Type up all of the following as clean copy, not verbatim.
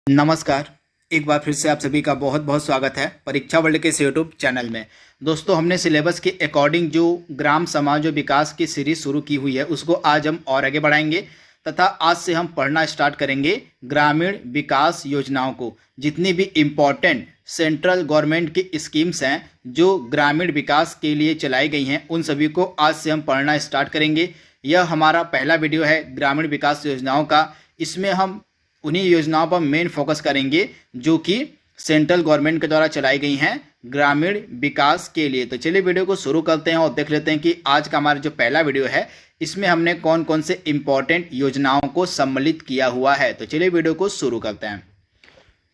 नमस्कार। एक बार फिर से आप सभी का बहुत बहुत स्वागत है परीक्षा वर्ल्ड के इस यूट्यूब चैनल में। दोस्तों, हमने सिलेबस के अकॉर्डिंग जो ग्राम समाज और विकास की सीरीज शुरू की हुई है उसको आज हम और आगे बढ़ाएंगे तथा आज से हम पढ़ना स्टार्ट करेंगे ग्रामीण विकास योजनाओं को। जितनी भी इम्पोर्टेंट सेंट्रल गवर्नमेंट की स्कीम्स हैं जो ग्रामीण विकास के लिए चलाई गई हैं उन सभी को आज से हम पढ़ना स्टार्ट करेंगे। यह हमारा पहला वीडियो है ग्रामीण विकास योजनाओं का। इसमें हम उन्हीं योजनाओं पर मेन फोकस करेंगे जो कि सेंट्रल गवर्नमेंट के द्वारा चलाई गई हैं ग्रामीण विकास के लिए। तो चलिए वीडियो को शुरू करते हैं और देख लेते हैं कि आज का हमारा जो पहला वीडियो है इसमें हमने कौन कौन से इंपॉर्टेंट योजनाओं को सम्मिलित किया हुआ है। तो चलिए वीडियो को शुरू करते हैं।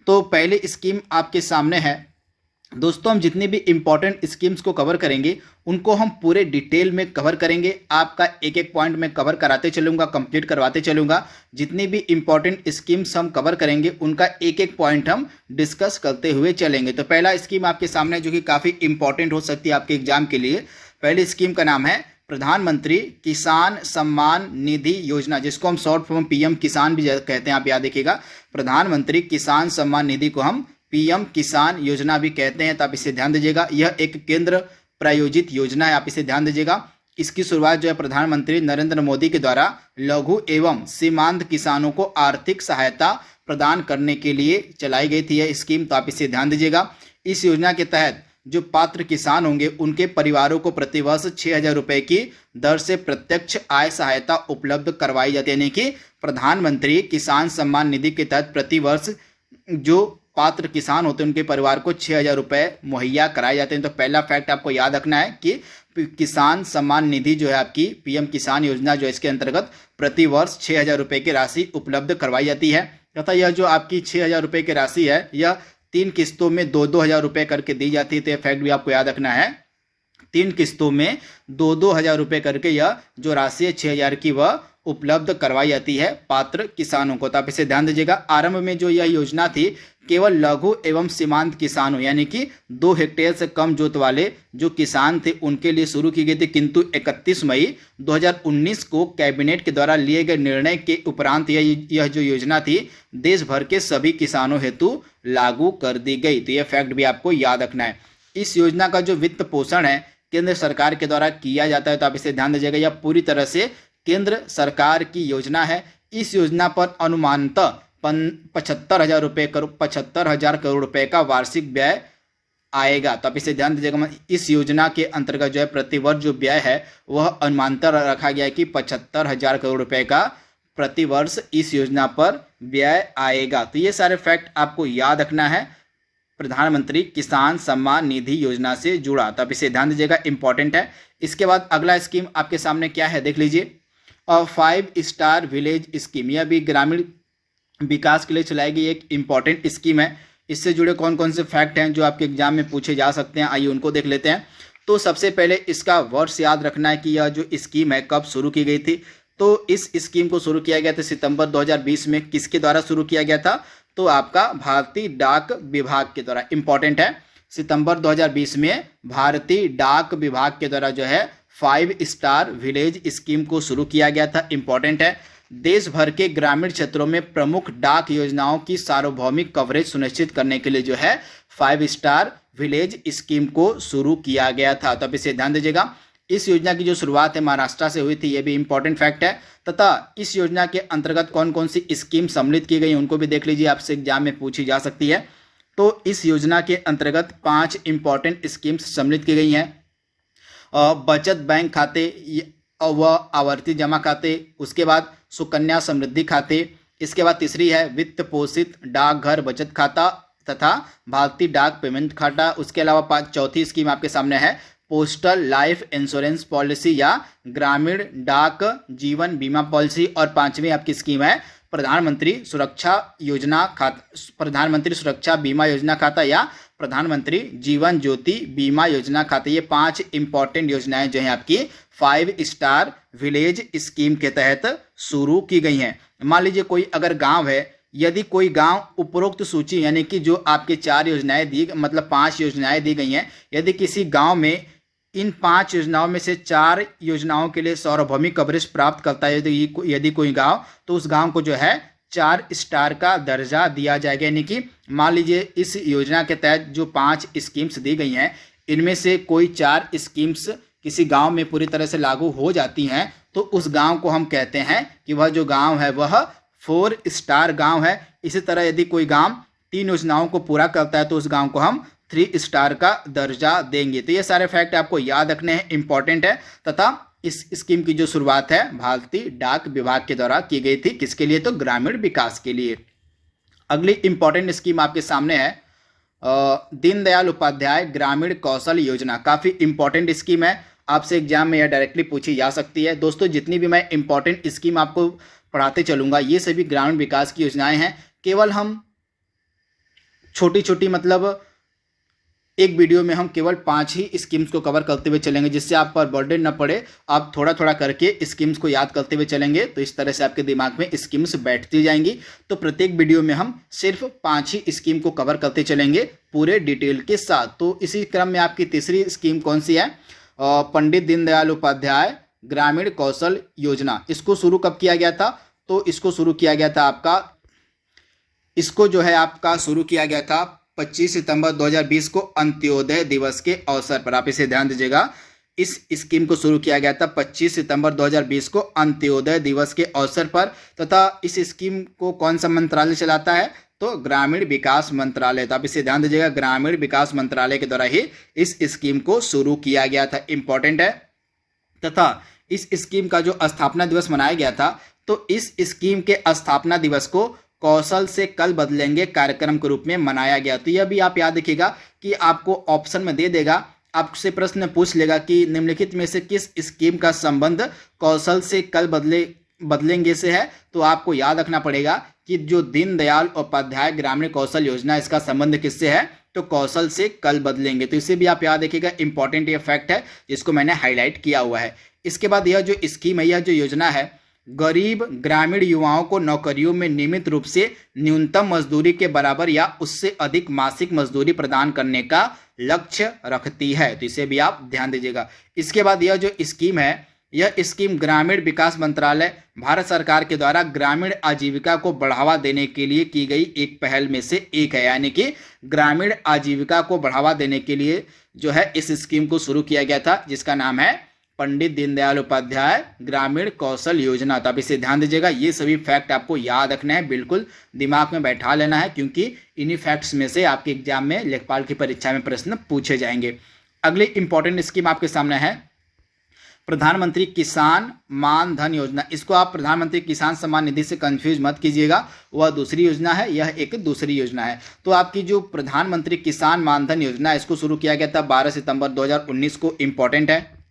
तो पहली स्कीम आपके सामने है। दोस्तों, हम जितनी भी इम्पॉर्टेंट स्कीम्स को कवर करेंगे उनको हम पूरे डिटेल में कवर करेंगे। आपका एक एक पॉइंट में कवर कराते चलूँगा, कंप्लीट करवाते चलूँगा। जितनी भी इम्पॉर्टेंट स्कीम्स हम कवर करेंगे उनका एक एक पॉइंट हम डिस्कस करते हुए चलेंगे। तो पहला स्कीम आपके सामने जो कि काफ़ी इंपॉर्टेंट हो सकती है आपके एग्जाम के लिए। पहली स्कीम का नाम है प्रधानमंत्री किसान सम्मान निधि योजना, जिसको हम शॉर्ट फॉर्म पीएम किसान भी कहते हैं। आप याद रखिएगा, प्रधानमंत्री किसान सम्मान निधि को हम पीएम किसान योजना भी कहते हैं। तो आप इसे ध्यान दीजिएगा। यह एक केंद्र प्रायोजित योजना है, आप इसे ध्यान दीजिएगा। इसकी शुरुआत जो है प्रधानमंत्री नरेंद्र मोदी के द्वारा लघु एवं सीमांत किसानों को आर्थिक सहायता प्रदान करने के लिए चलाई गई थी यह स्कीम। तो आप इसे ध्यान दीजिएगा। इस योजना के तहत जो पात्र किसान होंगे उनके परिवारों को प्रतिवर्ष 6,000 रुपये की दर से प्रत्यक्ष आय सहायता उपलब्ध करवाई जाती है। यानी कि प्रधानमंत्री किसान सम्मान निधि के तहत प्रतिवर्ष जो पात्र किसान होते हैं उनके परिवार को 6,000 रुपये मुहैया कराए जाते हैं। तो पहला फैक्ट आपको याद रखना है कि किसान सम्मान निधि जो है आपकी पीएम किसान योजना जो है इसके अंतर्गत प्रतिवर्ष 6,000 रुपये की राशि उपलब्ध करवाई जाती है। तथा यह जो आपकी 6,000 रुपये की राशि है यह 3 किस्तों में 2-2 हज़ार रुपये करके दी जाती है। तो यह फैक्ट भी आपको याद रखना है। 3 किस्तों में 2-2 हज़ार रुपये करके यह जो राशि है 6,000 की वह उपलब्ध करवाई जाती है पात्र किसानों को। तो आप इसे ध्यान दीजिएगा। आरंभ में जो यह योजना थी केवल लघु एवं सीमांत किसानों यानी कि 2 हेक्टेयर से कम जोत वाले जो किसान थे उनके लिए शुरू की गई थी, किंतु 31 मई 2019 को कैबिनेट के द्वारा लिए गए निर्णय के उपरांत यह जो योजना थी देश भर के सभी किसानों हेतु लागू कर दी गई। तो यह फैक्ट भी आपको याद रखना है। इस योजना का जो वित्त पोषण है केंद्र सरकार के द्वारा किया जाता है। तो आप इसे ध्यान दीजिएगा। यह पूरी तरह से केंद्र सरकार की योजना है। इस योजना पर अनुमानतः 75,000 करोड़ रुपए का वार्षिक व्यय आएगा। तो आप इसे ध्यान दीजिएगा। इस योजना के अंतर्गत जो है प्रतिवर्ष जो व्यय है वह अनुमानतः रखा गया है कि 75,000 करोड़ रुपए का प्रतिवर्ष इस योजना पर व्यय आएगा। तो ये सारे फैक्ट आपको याद रखना है प्रधानमंत्री किसान सम्मान निधि योजना से जुड़ा। तो आप इसे ध्यान दीजिएगा, इंपॉर्टेंट है। इसके बाद अगला स्कीम आपके सामने क्या है देख लीजिए। 5 स्टार विलेज स्कीम, यह भी ग्रामीण विकास के लिए चलाई गई एक इंपॉर्टेंट स्कीम है। इससे जुड़े कौन कौन से फैक्ट हैं जो आपके एग्जाम में पूछे जा सकते हैं, आइए उनको देख लेते हैं। तो सबसे पहले इसका वर्ष याद रखना है कि यह जो स्कीम है कब शुरू की गई थी। तो इस स्कीम को शुरू किया गया था सितंबर 2020 में। किसके द्वारा शुरू किया गया था? तो आपका भारतीय डाक विभाग के द्वारा। इंपॉर्टेंट है, सितंबर 2020 में भारतीय डाक विभाग के द्वारा जो है 5 स्टार विलेज स्कीम को शुरू किया गया था। इंपॉर्टेंट है, देश भर के ग्रामीण क्षेत्रों में प्रमुख डाक योजनाओं की सार्वभौमिक कवरेज सुनिश्चित करने के लिए जो है 5 स्टार विलेज स्कीम को शुरू किया गया था। तो आप इसे ध्यान दीजिएगा। इस योजना की जो शुरुआत है महाराष्ट्र से हुई थी, यह भी इंपॉर्टेंट फैक्ट है। तथा इस योजना के अंतर्गत कौन कौन सी स्कीम सम्मिलित की गई उनको भी देख लीजिए, आपसे एग्जाम में पूछी जा सकती है। तो इस योजना के अंतर्गत 5 इंपॉर्टेंट स्कीम्स सम्मिलित की गई हैं। बचत बैंक खाते व आवर्ती जमा खाते, उसके बाद सुकन्या समृद्धि खाते, इसके बाद तीसरी है वित्त पोषित डाकघर बचत खाता तथा भारतीय डाक पेमेंट खाता। उसके अलावा चौथी स्कीम आपके सामने है पोस्टल लाइफ इंश्योरेंस पॉलिसी या ग्रामीण डाक जीवन बीमा पॉलिसी। और 5वीं आपकी स्कीम है प्रधानमंत्री सुरक्षा बीमा योजना खाता या प्रधानमंत्री जीवन ज्योति बीमा योजना खाता। ये 5 इंपॉर्टेंट योजनाएं जो हैं आपकी 5 स्टार विलेज स्कीम के तहत शुरू की गई हैं। मान लीजिए कोई अगर गांव है, यदि कोई गांव उपरोक्त सूची यानी कि जो आपके 4 योजनाएं दी मतलब 5 योजनाएं दी गई हैं, यदि किसी गांव में इन 5 योजनाओं में से 4 योजनाओं के लिए सार्वभौमिक कवरेज प्राप्त करता है यदि कोई गांव, तो उस गांव को जो है 4 स्टार का दर्जा दिया जाएगा। यानी कि मान लीजिए इस योजना के तहत जो 5 स्कीम्स दी गई हैं, इनमें से कोई 4 स्कीम्स किसी गांव में पूरी तरह से लागू हो जाती हैं, तो उस गांव को हम कहते हैं कि वह जो गांव है वह 4 स्टार गांव है। इसी तरह यदि कोई गांव 3 योजनाओं को पूरा करता है तो उस गांव को हम 3 स्टार का दर्जा देंगे। तो ये सारे फैक्ट आपको याद रखने हैं, इंपॉर्टेंट है। तथा इस स्कीम की जो शुरुआत है भारतीय डाक विभाग के द्वारा की गई थी। किसके लिए? तो ग्रामीण विकास के लिए। अगली इंपॉर्टेंट स्कीम आपके सामने है दीनदयाल उपाध्याय ग्रामीण कौशल योजना। काफ़ी इंपॉर्टेंट स्कीम है, आपसे एग्जाम में यह डायरेक्टली पूछी जा सकती है। दोस्तों, जितनी भी मैं इंपॉर्टेंट स्कीम आपको पढ़ाते चलूँगा ये सभी ग्रामीण विकास की योजनाएं हैं। केवल हम छोटी छोटी मतलब एक वीडियो में हम केवल 5 ही स्कीम्स को कवर करते हुए चलेंगे, जिससे आप पर बर्डन न पड़े। आप थोड़ा थोड़ा करके स्कीम्स को याद करते हुए चलेंगे, तो इस तरह से आपके दिमाग में स्कीम्स बैठती जाएंगी। तो प्रत्येक वीडियो में हम सिर्फ 5 ही स्कीम को कवर करते चलेंगे पूरे डिटेल के साथ। तो इसी क्रम में आपकी तीसरी स्कीम कौन सी है? पंडित दीनदयाल उपाध्याय ग्रामीण कौशल योजना। इसको शुरू कब किया गया था? तो इसको शुरू किया गया था आपका शुरू किया गया था 25 सितंबर 2020 को अंत्योदय दिवस के अवसर पर। आप इसे ध्यान दीजिएगा, इस स्कीम को शुरू किया गया था 25 सितंबर 2020 को अंत्योदय दिवस के अवसर पर। तथा इस स्कीम को कौन सा मंत्रालय चलाता है? तो ग्रामीण विकास मंत्रालय। तो आप इसे ध्यान दीजिएगा, ग्रामीण विकास मंत्रालय के द्वारा ही इस स्कीम को शुरू किया गया था। इंपॉर्टेंट है। तथा इस स्कीम का जो स्थापना दिवस मनाया गया था, तो इस स्कीम के स्थापना दिवस को कौशल से कल बदलेंगे कार्यक्रम के रूप में मनाया गया। तो यह भी आप याद रखिएगा कि आपको ऑप्शन में दे देगा, आपसे प्रश्न पूछ लेगा कि निम्नलिखित में से किस स्कीम का संबंध कौशल से कल बदलेंगे से है। तो आपको याद रखना पड़ेगा कि जो दीनदयाल उपाध्याय ग्रामीण कौशल योजना, इसका संबंध किससे है? तो कौशल से कल बदलेंगे। तो इसे भी आप याद रखिएगा, इंपॉर्टेंट ये फैक्ट है जिसको मैंने हाईलाइट किया हुआ है। इसके बाद यह जो स्कीम है, यह जो योजना है, गरीब ग्रामीण युवाओं को नौकरियों में नियमित रूप से न्यूनतम मजदूरी के बराबर या उससे अधिक मासिक मजदूरी प्रदान करने का लक्ष्य रखती है। तो इसे भी आप ध्यान दीजिएगा। इसके बाद यह जो स्कीम है, यह स्कीम ग्रामीण विकास मंत्रालय भारत सरकार के द्वारा ग्रामीण आजीविका को बढ़ावा देने के लिए की गई एक पहल में से एक है। यानी कि ग्रामीण आजीविका को बढ़ावा देने के लिए जो है इस स्कीम को शुरू किया गया था, जिसका नाम है पंडित दीनदयाल उपाध्याय ग्रामीण कौशल योजना। तो आप इसे ध्यान दीजिएगा, ये सभी फैक्ट आपको याद रखना है, बिल्कुल दिमाग में बैठा लेना है, क्योंकि इन्हीं फैक्ट्स में से आपके एग्जाम में लेखपाल की परीक्षा में प्रश्न पूछे जाएंगे। अगली इंपॉर्टेंट स्कीम आपके सामने है प्रधानमंत्री किसान मान धन योजना। इसको आप प्रधानमंत्री किसान सम्मान निधि से कंफ्यूज मत कीजिएगा, वह दूसरी योजना है, यह एक दूसरी योजना है। तो आपकी जो प्रधानमंत्री किसान मान धन योजना, इसको शुरू किया गया था 12 सितंबर 2019 को। इंपॉर्टेंट है,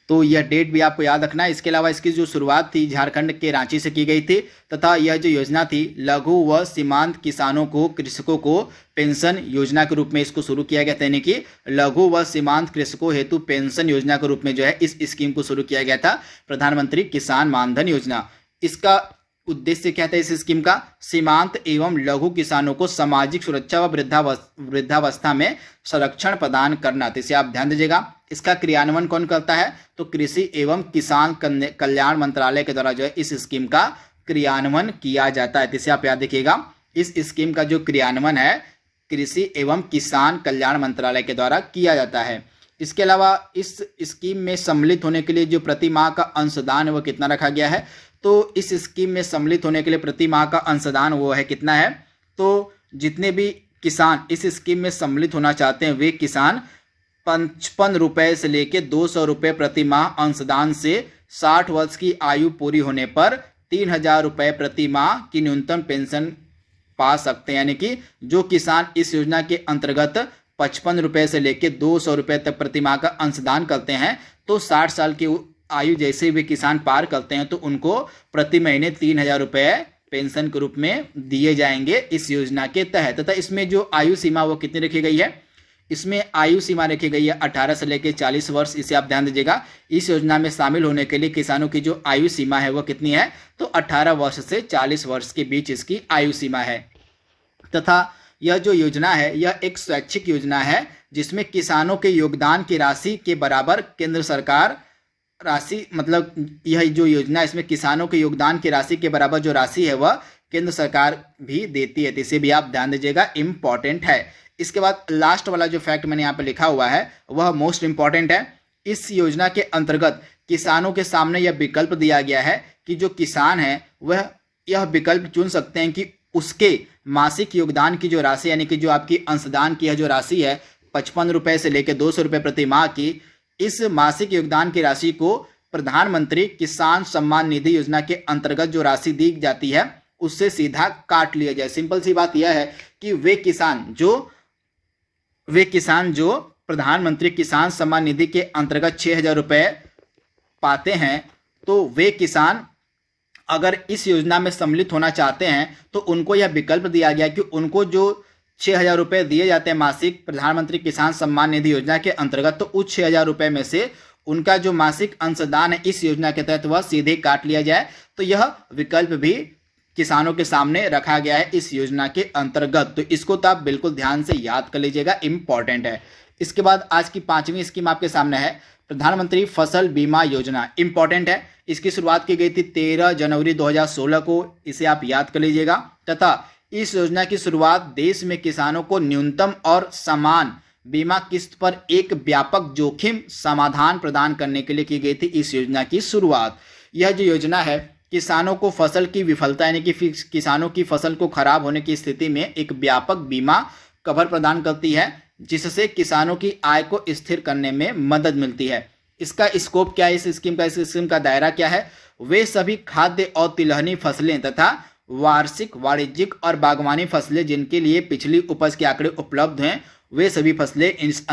तो यह डेट भी आपको याद रखना है। इसके अलावा इसकी जो शुरुआत थी झारखंड के रांची से की गई थी। तथा यह जो योजना थी लघु व सीमांत किसानों को, कृषकों को पेंशन योजना के रूप में इसको शुरू किया गया था। यानी कि लघु व सीमांत कृषकों हेतु पेंशन योजना के रूप में जो है इस स्कीम को शुरू किया गया था, प्रधानमंत्री किसान मानधन योजना। इसका उद्देश्य क्या था इस स्कीम का? सीमांत एवं लघु किसानों को सामाजिक सुरक्षा व वृद्धावस्था में संरक्षण प्रदान करना। तो इसे आप ध्यान दीजिएगा। इसका क्रियान्वयन कौन करता है? तो कृषि एवं किसान कल्याण मंत्रालय के द्वारा जो है इस स्कीम का क्रियान्वयन किया जाता है। तो इसे आप याद रखिएगा, इस स्कीम का जो क्रियान्वयन है कृषि एवं किसान कल्याण मंत्रालय के द्वारा किया जाता है। इसके अलावा इस स्कीम में सम्मिलित होने के लिए जो प्रति माह का अंशदान है वो कितना रखा गया है? तो इस स्कीम में सम्मिलित होने के लिए प्रति माह का अंशदान वो है कितना है? तो जितने भी किसान इस स्कीम में सम्मिलित होना चाहते हैं वे किसान 55 रुपये से लेकर 200 रुपये प्रति माह अंशदान से 60 वर्ष की आयु पूरी होने पर 3000 रुपये प्रति माह की न्यूनतम पेंशन पा सकते हैं। यानी कि जो किसान इस योजना के अंतर्गत 55 रुपये से लेकर 200 रुपये तक प्रति माह का अंशदान करते हैं, तो 60 साल की आयु जैसे भी किसान पार करते हैं तो उनको प्रति महीने 3000 रुपये पेंशन के रूप में दिए जाएंगे इस योजना के तहत। तथा इसमें जो आयु सीमा वो कितनी रखी गई है? इसमें आयु सीमा रखी गई है 18 से लेकर 40 वर्ष। इसे आप ध्यान दीजिएगा। इस योजना में शामिल होने के लिए किसानों की जो आयु सीमा है वो कितनी है? तो 18 वर्ष से 40 वर्ष के बीच इसकी आयु सीमा है। तथा यह जो योजना है यह एक स्वैच्छिक योजना है, जिसमें किसानों के योगदान की राशि के बराबर केंद्र सरकार राशि, मतलब यह जो योजना इसमें किसानों के योगदान की राशि के बराबर जो राशि है वह केंद्र सरकार भी देती है, तो इसे भी आप ध्यान दीजिएगा, इंपॉर्टेंट है। इसके बाद लास्ट वाला जो फैक्ट मैंने यहाँ पे लिखा हुआ है वह मोस्ट इंपॉर्टेंट है। इस योजना के अंतर्गत किसानों के सामने यह विकल्प दिया गया है कि जो किसान है वह यह विकल्प चुन सकते हैं कि उसके मासिक योगदान की जो राशि, यानी कि जो आपकी अंशदान की जो राशि है 55 रुपये से लेकर 200 रुपये प्रति माह की, इस मासिक योगदान की राशि को प्रधानमंत्री किसान सम्मान निधि योजना के अंतर्गत जो राशि दी जाती है उससे सीधा काट लिया जाए। सिंपल सी बात यह है कि वे किसान जो प्रधानमंत्री किसान सम्मान निधि के अंतर्गत 6,000 रुपये पाते हैं, तो वे किसान अगर इस योजना में सम्मिलित होना चाहते हैं तो उनको यह विकल्प दिया गया कि उनको जो 6,000 रुपये दिए जाते हैं मासिक प्रधानमंत्री किसान सम्मान निधि योजना के अंतर्गत, तो उस 6,000 रुपये में से उनका जो मासिक अंशदान है इस योजना के तहत वह सीधे काट लिया जाए। तो यह विकल्प भी किसानों के सामने रखा गया है इस योजना के अंतर्गत, तो इसको तो आप बिल्कुल ध्यान से याद कर लीजिएगा, इंपॉर्टेंट है। इसके बाद आज की 5वीं स्कीम आपके सामने है प्रधानमंत्री फसल बीमा योजना, इंपॉर्टेंट है। इसकी शुरुआत की गई थी 13 जनवरी 2016 को, इसे आप याद कर लीजिएगा। तथा इस योजना की शुरुआत देश में किसानों को न्यूनतम और समान बीमा किस्त पर एक व्यापक जोखिम समाधान प्रदान करने के लिए की गई थी इस योजना की शुरुआत। यह जो योजना है किसानों को फसल की विफलता, यानी कि किसानों की फसल को खराब होने की स्थिति में एक व्यापक बीमा कवर प्रदान करती है, जिससे किसानों की आय को स्थिर करने में मदद मिलती है। इसका स्कोप क्या है, इस स्कीम का दायरा क्या है? वे सभी खाद्य और तिलहनी फसलें तथा वार्षिक, वाणिज्यिक और बागवानी फसलें जिनके लिए पिछली उपज के आंकड़े उपलब्ध हैं, वे सभी फसलें इस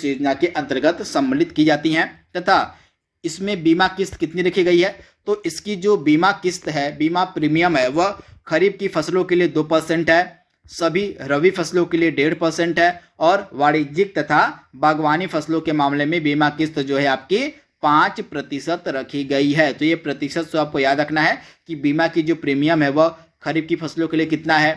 योजना के अंतर्गत सम्मिलित की जाती हैं। तथा इसमें बीमा किस्त कितनी रखी गई है? तो इसकी जो बीमा किस्त है, बीमा प्रीमियम है, वह खरीफ की फसलों के लिए 2% है, सभी रबी फसलों के लिए 1.5% है, और वाणिज्यिक तथा बागवानी फसलों के मामले में बीमा किस्त जो है आपकी 5% रखी गई है। तो ये प्रतिशत तो आपको याद रखना है कि बीमा की जो प्रीमियम है वह खरीफ की फसलों के लिए कितना है,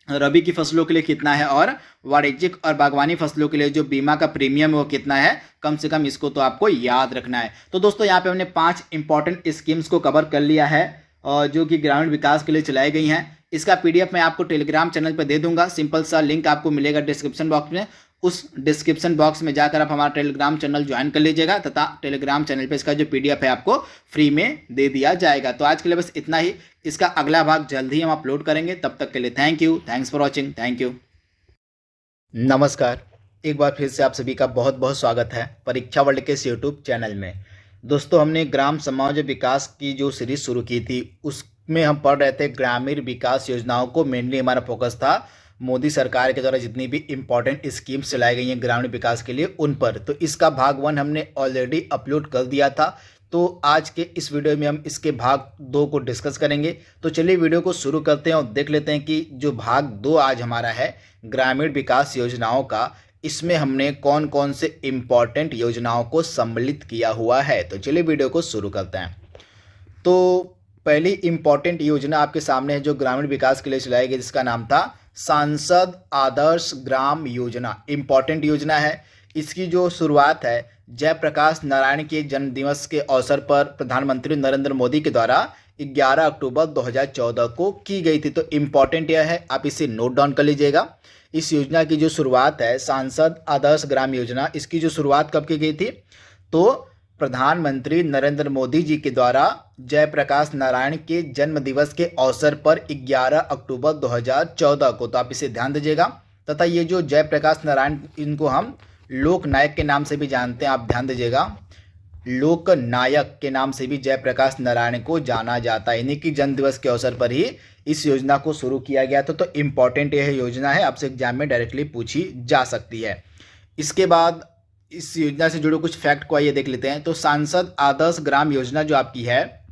रबी की फसलों के लिए कितना है, और वाणिज्यिक और बागवानी फसलों के लिए जो बीमा का प्रीमियम है वो कितना है, कम से कम इसको तो आपको याद रखना है। तो दोस्तों यहाँ पे हमने 5 इंपॉर्टेंट स्कीम्स को कवर कर लिया है और जो कि ग्रामीण विकास के लिए चलाई गई हैं। इसका पीडीएफ मैं आपको टेलीग्राम चैनल पर दे दूंगा, सिंपल सा लिंक आपको मिलेगा डिस्क्रिप्शन बॉक्स में। उस डिस्क्रिप्शन बॉक्स में जाकर आप हमारा टेलीग्राम चैनल ज्वाइन कर लीजिएगा तथा टेलीग्राम चैनल पे इसका जो पीडीएफ है आपको फ्री में दे दिया जाएगा। तो आज के लिए बस इतना ही, इसका अगला भाग जल्द ही हम अपलोड करेंगे। तब तक के लिए thank you, thanks for watching, thank you. नमस्कार, एक बार फिर से आप सभी का बहुत बहुत स्वागत है परीक्षा वर्ल्ड के इस यूट्यूब चैनल में। दोस्तों हमने ग्राम समाज विकास की जो सीरीज शुरू की थी उसमें हम पढ़ रहे थे ग्रामीण विकास योजनाओं को, मेनली हमारा फोकस था मोदी सरकार के द्वारा जितनी भी इम्पॉर्टेंट स्कीम्स चलाई गई हैं ग्रामीण विकास के लिए उन पर। तो इसका भाग 1 हमने ऑलरेडी अपलोड कर दिया था, तो आज के इस वीडियो में हम इसके भाग 2 को डिस्कस करेंगे। तो चलिए वीडियो को शुरू करते हैं और देख लेते हैं कि जो भाग 2 आज हमारा है ग्रामीण विकास योजनाओं का, इसमें हमने कौन कौन से इम्पॉर्टेंट योजनाओं को सम्मिलित किया हुआ है। तो चलिए वीडियो को शुरू करते हैं। तो पहली इम्पॉर्टेंट योजना आपके सामने है जो ग्रामीण विकास के लिए चलाई गई, जिसका नाम था सांसद आदर्श ग्राम योजना। इम्पॉर्टेंट योजना है। इसकी जो शुरुआत है जयप्रकाश नारायण के जन्मदिवस के अवसर पर प्रधानमंत्री नरेंद्र मोदी के द्वारा 11 अक्टूबर 2014 को की गई थी। तो इम्पॉर्टेंट यह है, आप इसे नोट डाउन कर लीजिएगा। इस योजना की जो शुरुआत है सांसद आदर्श ग्राम योजना, इसकी जो शुरुआत कब की गई थी? तो प्रधानमंत्री नरेंद्र मोदी जी के द्वारा जयप्रकाश नारायण के जन्म दिवस के अवसर पर 11 अक्टूबर 2014 को। तो आप इसे ध्यान दीजिएगा। तथा ये जो जयप्रकाश नारायण, इनको हम लोक नायक के नाम से भी जानते हैं, आप ध्यान दीजिएगा, लोक नायक के नाम से भी जयप्रकाश नारायण को जाना जाता है। इन्हीं की जन्म दिवस के अवसर पर ही इस योजना को शुरू किया गया था। तो इम्पॉर्टेंट यह योजना है, आपसे एग्जाम में डायरेक्टली पूछी जा सकती है। इसके बाद इस योजना से जुड़े कुछ फैक्ट को आइए देख लेते हैं। तो सांसद आदर्श ग्राम योजना जो आपकी है,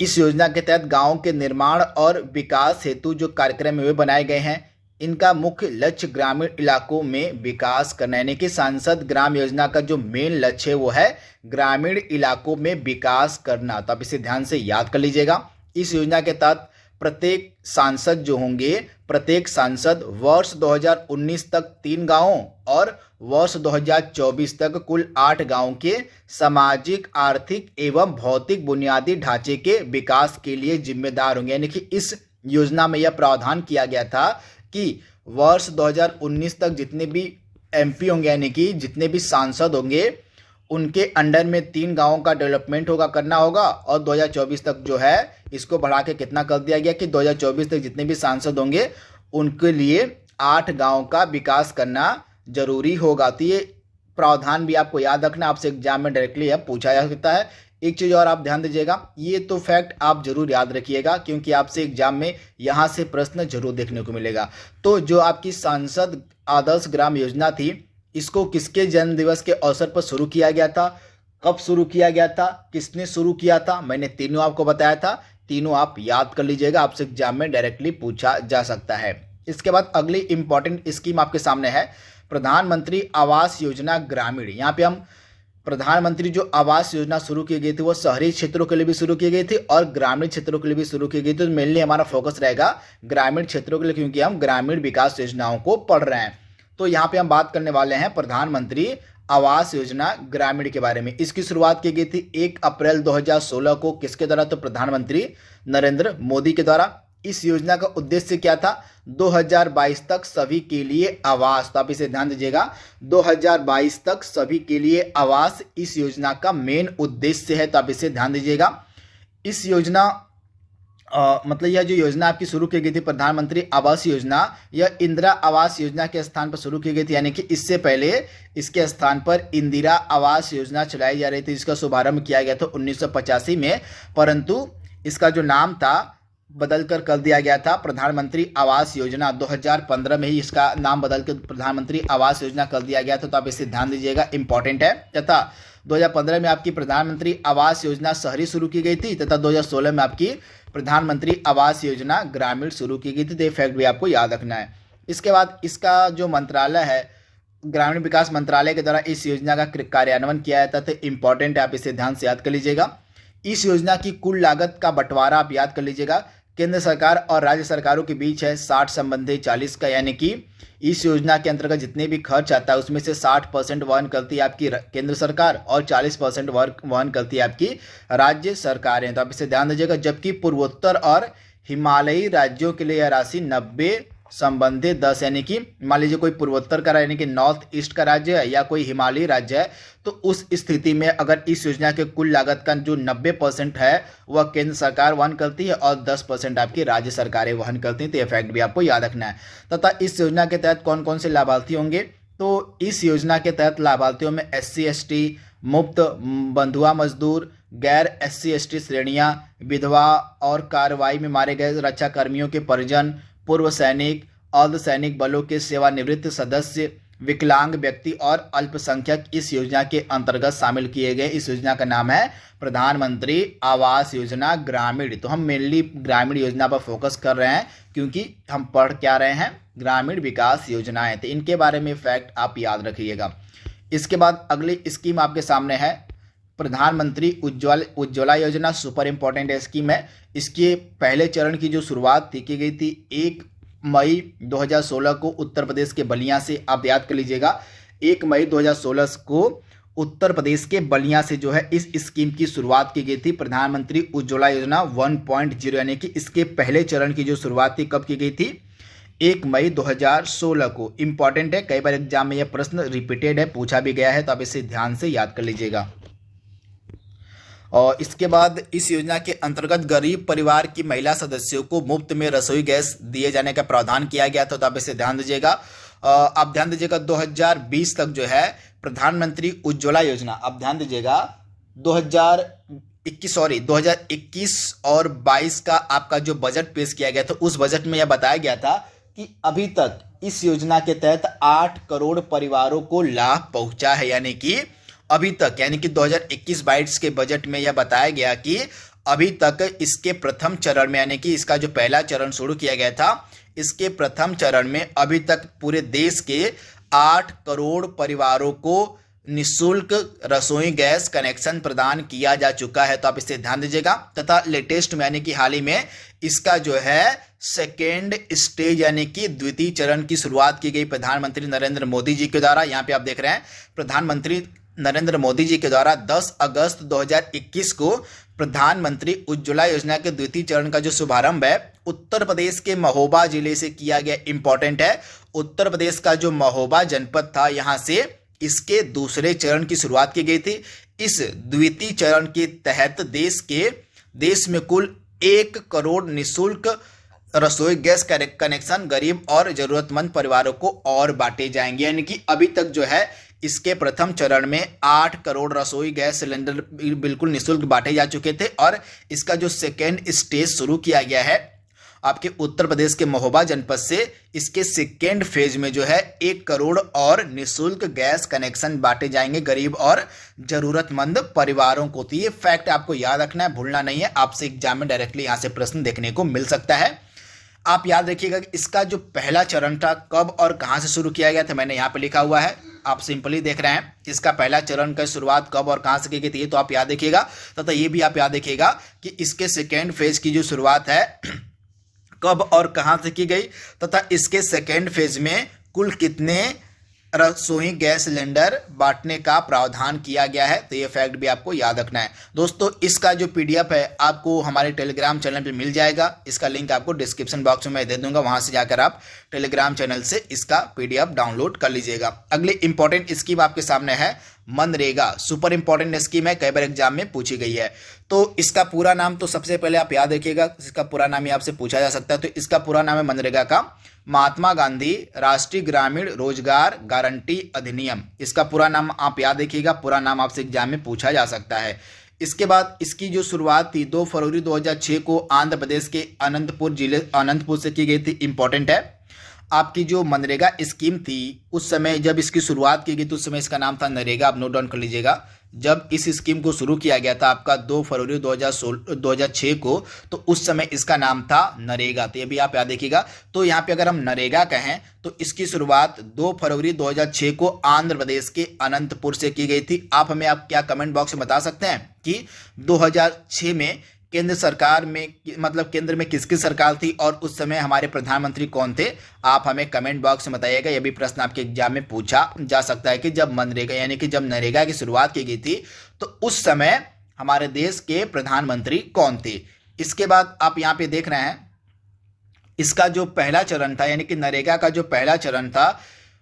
इस योजना के तहत गांवों के निर्माण और विकास हेतु जो कार्यक्रम वे बनाए गए हैं, इनका मुख्य लक्ष्य ग्रामीण इलाकों में विकास करना, यानी कि सांसद ग्राम योजना का जो मेन लक्ष्य है वो है ग्रामीण इलाकों में विकास करना। तो आप इसे ध्यान से याद कर लीजिएगा। इस योजना के तहत प्रत्येक सांसद जो होंगे, प्रत्येक सांसद वर्ष 2019 तक 3 गांवों और वर्ष 2024 तक कुल 8 गांवों के सामाजिक, आर्थिक एवं भौतिक बुनियादी ढांचे के विकास के लिए जिम्मेदार होंगे। यानी कि इस योजना में यह प्रावधान किया गया था कि वर्ष 2019 तक जितने भी एमपी होंगे, यानी कि जितने भी सांसद होंगे, उनके अंडर में 3 गांवों का डेवलपमेंट करना होगा। और 2024 तक जो है इसको बढ़ा के कितना कर दिया गया कि 2024 तक जितने भी सांसद होंगे उनके लिए 8 गांवों का विकास करना जरूरी होगा। तो ये प्रावधान भी आपको याद रखना, आपसे एग्जाम में डायरेक्टली पूछा जा सकता है। एक चीज़ और आप ध्यान दीजिएगा, ये तो फैक्ट आप जरूर याद रखिएगा क्योंकि आपसे एग्जाम में यहाँ से प्रश्न जरूर देखने को मिलेगा। तो जो आपकी सांसद आदर्श ग्राम योजना थी, इसको किसके जन्म दिवस के अवसर पर शुरू किया गया था, कब शुरू किया गया था, किसने शुरू किया था, मैंने तीनों आपको बताया था। तीनों आप याद कर लीजिएगा, आपसे एग्जाम में डायरेक्टली पूछा जा सकता है। इसके बाद अगली इंपॉर्टेंट स्कीम आपके सामने है प्रधानमंत्री आवास योजना ग्रामीण। यहाँ पे हम प्रधानमंत्री जो आवास योजना शुरू की गई थी वो शहरी क्षेत्रों के लिए भी शुरू की गई थी और ग्रामीण क्षेत्रों के लिए भी शुरू की गई थी। तो मेनली हमारा फोकस रहेगा ग्रामीण क्षेत्रों के लिए क्योंकि हम ग्रामीण विकास योजनाओं को पढ़ रहे हैं। तो यहाँ पे हम बात करने वाले हैं प्रधानमंत्री आवास योजना ग्रामीण के बारे में। इसकी शुरुआत की गई थी 1 अप्रैल 2016 को। किसके द्वारा? तो प्रधानमंत्री नरेंद्र मोदी के द्वारा। इस योजना का उद्देश्य क्या था? 2022 तक सभी के लिए आवास। तो आप इसे ध्यान दीजिएगा, 2022 तक सभी के लिए आवास इस योजना का मेन उद्देश्य है। तो आप इसे ध्यान दीजिएगा। इस योजना मतलब यह जो योजना आपकी शुरू की गई थी प्रधानमंत्री आवास योजना, यह इंदिरा आवास योजना के स्थान पर शुरू की गई थी। यानी कि इससे पहले इसके स्थान पर इंदिरा आवास योजना चलाई जा रही थी, जिसका शुभारंभ किया गया था 1985 में। परंतु इसका जो नाम था बदल कर दिया गया था प्रधानमंत्री आवास योजना। 2015 में ही इसका नाम बदल कर प्रधानमंत्री आवास योजना कर दिया गया था। तो आप इसे ध्यान दीजिएगा, इंपॉर्टेंट है। तथा 2015 में आपकी प्रधानमंत्री आवास योजना शहरी शुरू की गई थी तथा 2016 में आपकी प्रधानमंत्री आवास योजना ग्रामीण शुरू की गई थी। तो ये फैक्ट भी आपको याद रखना है। इसके बाद इसका जो मंत्रालय है, ग्रामीण विकास मंत्रालय के द्वारा इस योजना का कार्यान्वयन किया जाता था। इंपॉर्टेंट है, आप इसे ध्यान से याद कर लीजिएगा। इस योजना की कुल लागत का बंटवारा आप याद कर लीजिएगा, केंद्र सरकार और राज्य सरकारों के बीच है 60 संबंधी 40 का। यानी कि इस योजना के अंतर्गत जितने भी खर्च आता है उसमें से 60% वहन करती है आपकी केंद्र सरकार और 40% वहन करती है आपकी राज्य सरकारें। तो आप इसे ध्यान दीजिएगा। जबकि पूर्वोत्तर और हिमालयी राज्यों के लिए यह राशि 90 संबंधित 10, यानी कि मान लीजिए कोई पूर्वोत्तर का यानी कि नॉर्थ ईस्ट का राज्य है या कोई हिमालयी राज्य है, तो उस स्थिति में अगर इस योजना के कुल लागत का जो 90% है वह केंद्र सरकार वहन करती है और 10% आपकी राज्य सरकारें वहन करती हैं। तो यह फैक्ट भी आपको याद रखना है। तथा इस योजना के तहत कौन कौन से लाभार्थी होंगे? तो इस योजना के तहत लाभार्थियों में SC ST, मुफ्त बंधुआ मजदूर, गैर SC ST श्रेणियां, विधवा और कार्रवाई में मारे गए रक्षा कर्मियों के परिजन, पूर्व सैनिक, अर्धसैनिक बलों के सेवानिवृत्त सदस्य, विकलांग व्यक्ति और अल्पसंख्यक इस योजना के अंतर्गत शामिल किए गए। इस योजना का नाम है प्रधानमंत्री आवास योजना ग्रामीण। तो हम मेनली ग्रामीण योजना पर फोकस कर रहे हैं क्योंकि हम पढ़ क्या रहे हैं, ग्रामीण विकास योजनाएं। तो इनके बारे में फैक्ट आप याद रखिएगा। इसके बाद अगली स्कीम आपके सामने है प्रधानमंत्री उज्ज्वला योजना। सुपर इंपॉर्टेंट स्कीम है। इसके पहले चरण की जो शुरुआत की गई थी 1 मई 2016 को उत्तर प्रदेश के बलिया से। आप याद कर लीजिएगा, 1 मई 2016 को उत्तर प्रदेश के बलिया से जो है इस स्कीम की शुरुआत की गई थी, प्रधानमंत्री उज्ज्वला योजना 1.0। यानी कि इसके पहले चरण की जो शुरुआत थी कब की गई थी? 1 मई 2016 को। इंपॉर्टेंट है, कई बार एग्जाम में यह प्रश्न रिपीटेड है, पूछा भी गया है। तो आप इसे ध्यान से याद कर लीजिएगा। और इसके बाद इस योजना के अंतर्गत गरीब परिवार की महिला सदस्यों को मुफ्त में रसोई गैस दिए जाने का प्रावधान किया गया था। तो आप इसे ध्यान दीजिएगा। आप ध्यान दीजिएगा 2020 तक जो है प्रधानमंत्री उज्ज्वला योजना, आप ध्यान दीजिएगा 2021 और 22 का आपका जो बजट पेश किया गया था, उस बजट में यह बताया गया था कि अभी तक इस योजना के तहत 8 करोड़ परिवारों को लाभ पहुंचा है। यानी कि अभी तक, यानी कि 2021-22 के बजट में यह बताया गया कि अभी तक इसके प्रथम चरण में, यानी कि इसका जो पहला चरण शुरू किया गया था, इसके प्रथम चरण में अभी तक पूरे देश के 8 करोड़ परिवारों को निःशुल्क रसोई गैस कनेक्शन प्रदान किया जा चुका है, तो आप इसे ध्यान दीजिएगा। तथा लेटेस्ट में यानी कि हाल ही में इसका जो है सेकेंड स्टेज यानी कि द्वितीय चरण की शुरुआत की गई प्रधानमंत्री नरेंद्र मोदी जी के द्वारा। यहाँ पे आप देख रहे हैं प्रधानमंत्री नरेंद्र मोदी जी के द्वारा 10 अगस्त 2021 को प्रधानमंत्री उज्ज्वला योजना के द्वितीय चरण का जो शुभारंभ है उत्तर प्रदेश के महोबा जिले से किया गया। इंपॉर्टेंट है, उत्तर प्रदेश का जो महोबा जनपद था यहाँ से इसके दूसरे चरण की शुरुआत की गई थी। इस द्वितीय चरण के तहत देश में कुल 1 करोड़ निःशुल्क रसोई गैस कनेक्शन गरीब और जरूरतमंद परिवारों को और बांटे जाएंगे। यानी कि अभी तक जो है इसके प्रथम चरण में 8 करोड़ रसोई गैस सिलेंडर बिल्कुल निःशुल्क बांटे जा चुके थे और इसका जो सेकेंड स्टेज शुरू किया गया है आपके उत्तर प्रदेश के महोबा जनपद से, इसके सेकेंड फेज में जो है 1 करोड़ और निःशुल्क गैस कनेक्शन बांटे जाएंगे गरीब और जरूरतमंद परिवारों को। तो ये फैक्ट आपको याद रखना है, भूलना नहीं है। आपसे एग्जाम में डायरेक्टली यहाँ से प्रश्न देखने को मिल सकता है। आप याद रखिएगा कि इसका जो पहला चरण था कब और कहां से शुरू किया गया था, मैंने यहाँ पे लिखा हुआ है, आप सिंपली देख रहे हैं इसका पहला चरण का शुरुआत कब और कहां से की गई थी, तो आप याद रखिएगा। तथा ये भी आप याद रखिएगा कि इसके सेकेंड फेज की जो शुरुआत है कब और कहां से की गई, तथा इसके सेकेंड फेज में कुल कितने रसोई गैस सिलेंडर बांटने का प्रावधान किया गया है। तो ये फैक्ट भी आपको याद रखना है। दोस्तों इसका जो पीडीएफ है आपको हमारे टेलीग्राम चैनल पे मिल जाएगा, इसका लिंक आपको डिस्क्रिप्शन बॉक्स में मैं दे दूंगा, वहां से जाकर आप टेलीग्राम चैनल से इसका पीडीएफ डाउनलोड कर लीजिएगा। अगली इंपॉर्टेंट स्कीम आपके सामने है मनरेगा, सुपर इंपॉर्टेंट स्कीम है, कई बार एग्जाम में पूछी गई है। तो इसका पूरा नाम तो सबसे पहले आप याद रखिएगा, इसका पूरा नाम ही आपसे पूछा जा सकता है। तो इसका पूरा नाम है मनरेगा का महात्मा गांधी राष्ट्रीय ग्रामीण रोजगार गारंटी अधिनियम। इसका पूरा नाम आप याद रखिएगा, पूरा नाम आपसे एग्जाम में पूछा जा सकता है। इसके बाद इसकी जो शुरुआत थी 2 फरवरी 2006 को आंध्र प्रदेश के अनंतपुर से की गई थी। इंपॉर्टेंट है, आपकी जो मनरेगा स्कीम थी उस समय जब इसकी शुरुआत की गई तो उस समय इसका नाम था नरेगा। आप नोट डाउन कर लीजिएगा। जब इस स्कीम को शुरू किया गया था आपका 2 फरवरी 2006 को, तो उस समय इसका नाम था नरेगा। तो ये भी आप याद रखिएगा। तो यहाँ पे अगर हम नरेगा कहें तो इसकी शुरुआत 2 फरवरी 2006 को आंध्र प्रदेश के अनंतपुर से की गई थी। आप हमें क्या कमेंट बॉक्स में बता सकते हैं कि 2006 में केंद्र सरकार में मतलब केंद्र में किसकी सरकार थी और उस समय हमारे प्रधानमंत्री कौन थे? आप हमें कमेंट बॉक्स में बताइएगा। यह भी प्रश्न आपके एग्जाम में पूछा जा सकता है कि जब मनरेगा यानी कि जब नरेगा की शुरुआत की गई थी तो उस समय हमारे देश के प्रधानमंत्री कौन थे। इसके बाद आप यहाँ पे देख रहे हैं इसका जो पहला चरण था यानी कि नरेगा का जो पहला चरण था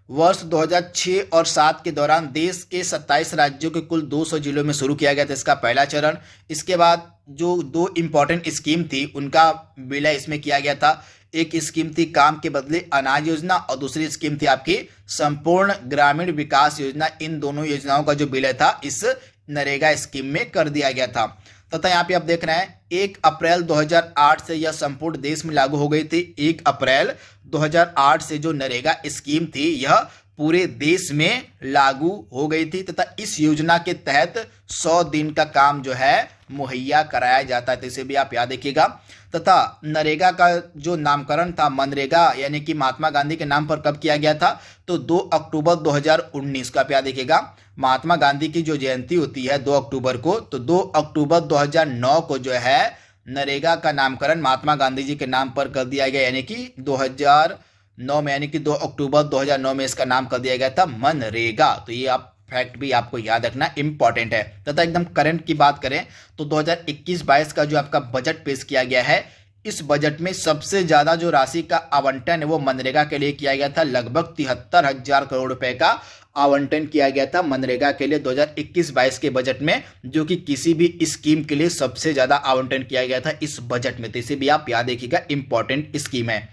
वर्ष 2006 और 7 के दौरान देश के 27 राज्यों के कुल 200 जिलों में शुरू किया गया था इसका पहला चरण। इसके बाद जो 2 इंपॉर्टेंट स्कीम थी उनका विलय इसमें किया गया था। एक स्कीम थी काम के बदले अनाज योजना और दूसरी स्कीम थी आपकी संपूर्ण ग्रामीण विकास योजना। इन दोनों योजनाओं का जो विलय था इस नरेगा स्कीम में कर दिया गया था। तथा यहाँ पे आप देख रहे हैं 1 अप्रैल 2008 से यह संपूर्ण देश में लागू हो गई थी। 1 अप्रैल 2008 से जो नरेगा स्कीम थी यह पूरे देश में लागू हो गई थी तथा इस योजना के तहत 100 दिन का काम जो है मुहैया कराया जाता है। तो इसे भी आप याद रखिएगा। तथा नरेगा का जो नामकरण था मनरेगा यानी कि महात्मा गांधी के नाम पर कब किया गया था तो 2 अक्टूबर 2019 को आप याद रखिएगा। महात्मा गांधी की जो जयंती होती है 2 अक्टूबर को, तो 2 अक्टूबर 2009 को जो है नरेगा का नामकरण महात्मा गांधी जी के नाम पर कर दिया गया यानी कि 2009 में यानी कि 2 अक्टूबर 2009 में इसका नाम कर दिया गया था मनरेगा। तो ये आप फैक्ट भी आपको याद रखना इंपॉर्टेंट है। तथा एकदम करंट की बात करें तो 2021-22 का जो आपका बजट पेश किया गया है इस बजट में सबसे ज्यादा जो राशि का आवंटन है वो मनरेगा के लिए किया गया था। लगभग 73,000 करोड़ रुपए का आवंटन किया गया था मनरेगा के लिए 2021-22 के बजट में, जो कि किसी भी स्कीम के लिए सबसे ज्यादा आवंटन किया गया था इस बजट में। तो इसे भी आप याद रखिएगा, इंपॉर्टेंट स्कीम है।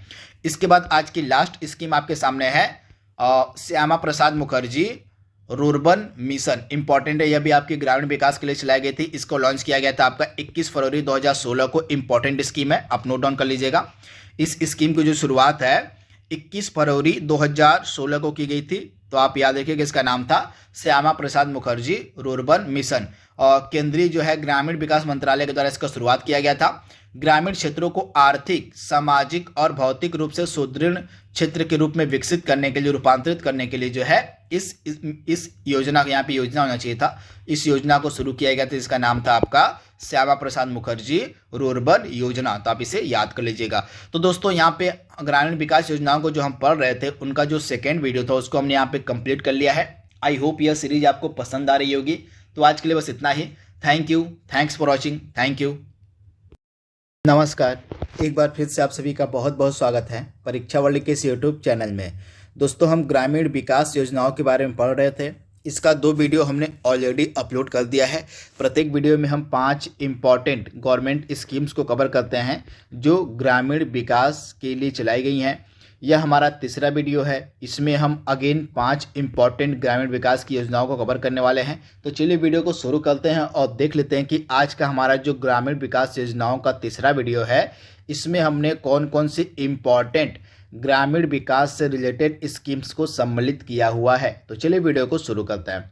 इसके बाद आज की लास्ट स्कीम आपके सामने है Shyama Prasad Mukherjee rurban mission. Important है, यह भी आपके ग्रामीण विकास के लिए चलाई गई थी। इसको लॉन्च किया गया था आपका 21 फरवरी 2016 को। इंपॉर्टेंट स्कीम है, आप नोट डाउन कर लीजिएगा। इस स्कीम की जो शुरुआत है 21 फरवरी 2016 को की गई थी। तो आप याद रखिएगा इसका नाम था श्यामा प्रसाद मुखर्जी रूर्बन मिशन। केंद्रीय जो है ग्रामीण विकास मंत्रालय के द्वारा इसका शुरुआत किया गया था। ग्रामीण क्षेत्रों को आर्थिक, सामाजिक और भौतिक रूप से सुदृढ़ क्षेत्र के रूप में विकसित करने के लिए, रूपांतरित करने के लिए जो है इस योजना, यहाँ पे योजना होना चाहिए था, इस योजना को शुरू किया गया था, जिसका नाम था आपका श्यामा प्रसाद मुखर्जी रूर्बन योजना। तो आप इसे याद कर लीजिएगा। तो दोस्तों यहाँ पे ग्रामीण विकास योजनाओं को जो हम पढ़ रहे थे, उनका जो सेकेंड वीडियो था उसको हमने यहाँ पे कंप्लीट कर लिया है। आई होप यह सीरीज आपको पसंद आ रही होगी। तो आज के लिए बस इतना ही। Thank you, thanks for watching, thank you, नमस्कार। एक बार फिर से आप सभी का बहुत बहुत स्वागत है परीक्षा वर्ल्ड के इस यूट्यूब चैनल में। दोस्तों हम ग्रामीण विकास योजनाओं के बारे में पढ़ रहे थे। इसका 2 वीडियो हमने ऑलरेडी अपलोड कर दिया है। प्रत्येक वीडियो में हम 5 इम्पॉर्टेंट गवर्नमेंट स्कीम्स को कवर करते हैं जो ग्रामीण विकास के लिए चलाई गई हैं। यह हमारा तीसरा वीडियो है। इसमें हम अगेन 5 इम्पॉर्टेंट ग्रामीण विकास की योजनाओं को कवर करने वाले हैं। तो चलिए वीडियो को शुरू करते हैं और देख लेते हैं कि आज का हमारा जो ग्रामीण विकास योजनाओं का तीसरा वीडियो है, इसमें हमने कौन कौन सी इम्पॉर्टेंट ग्रामीण विकास से रिलेटेड स्कीम्स को सम्मिलित किया हुआ है। तो चलिए वीडियो को शुरू करते हैं।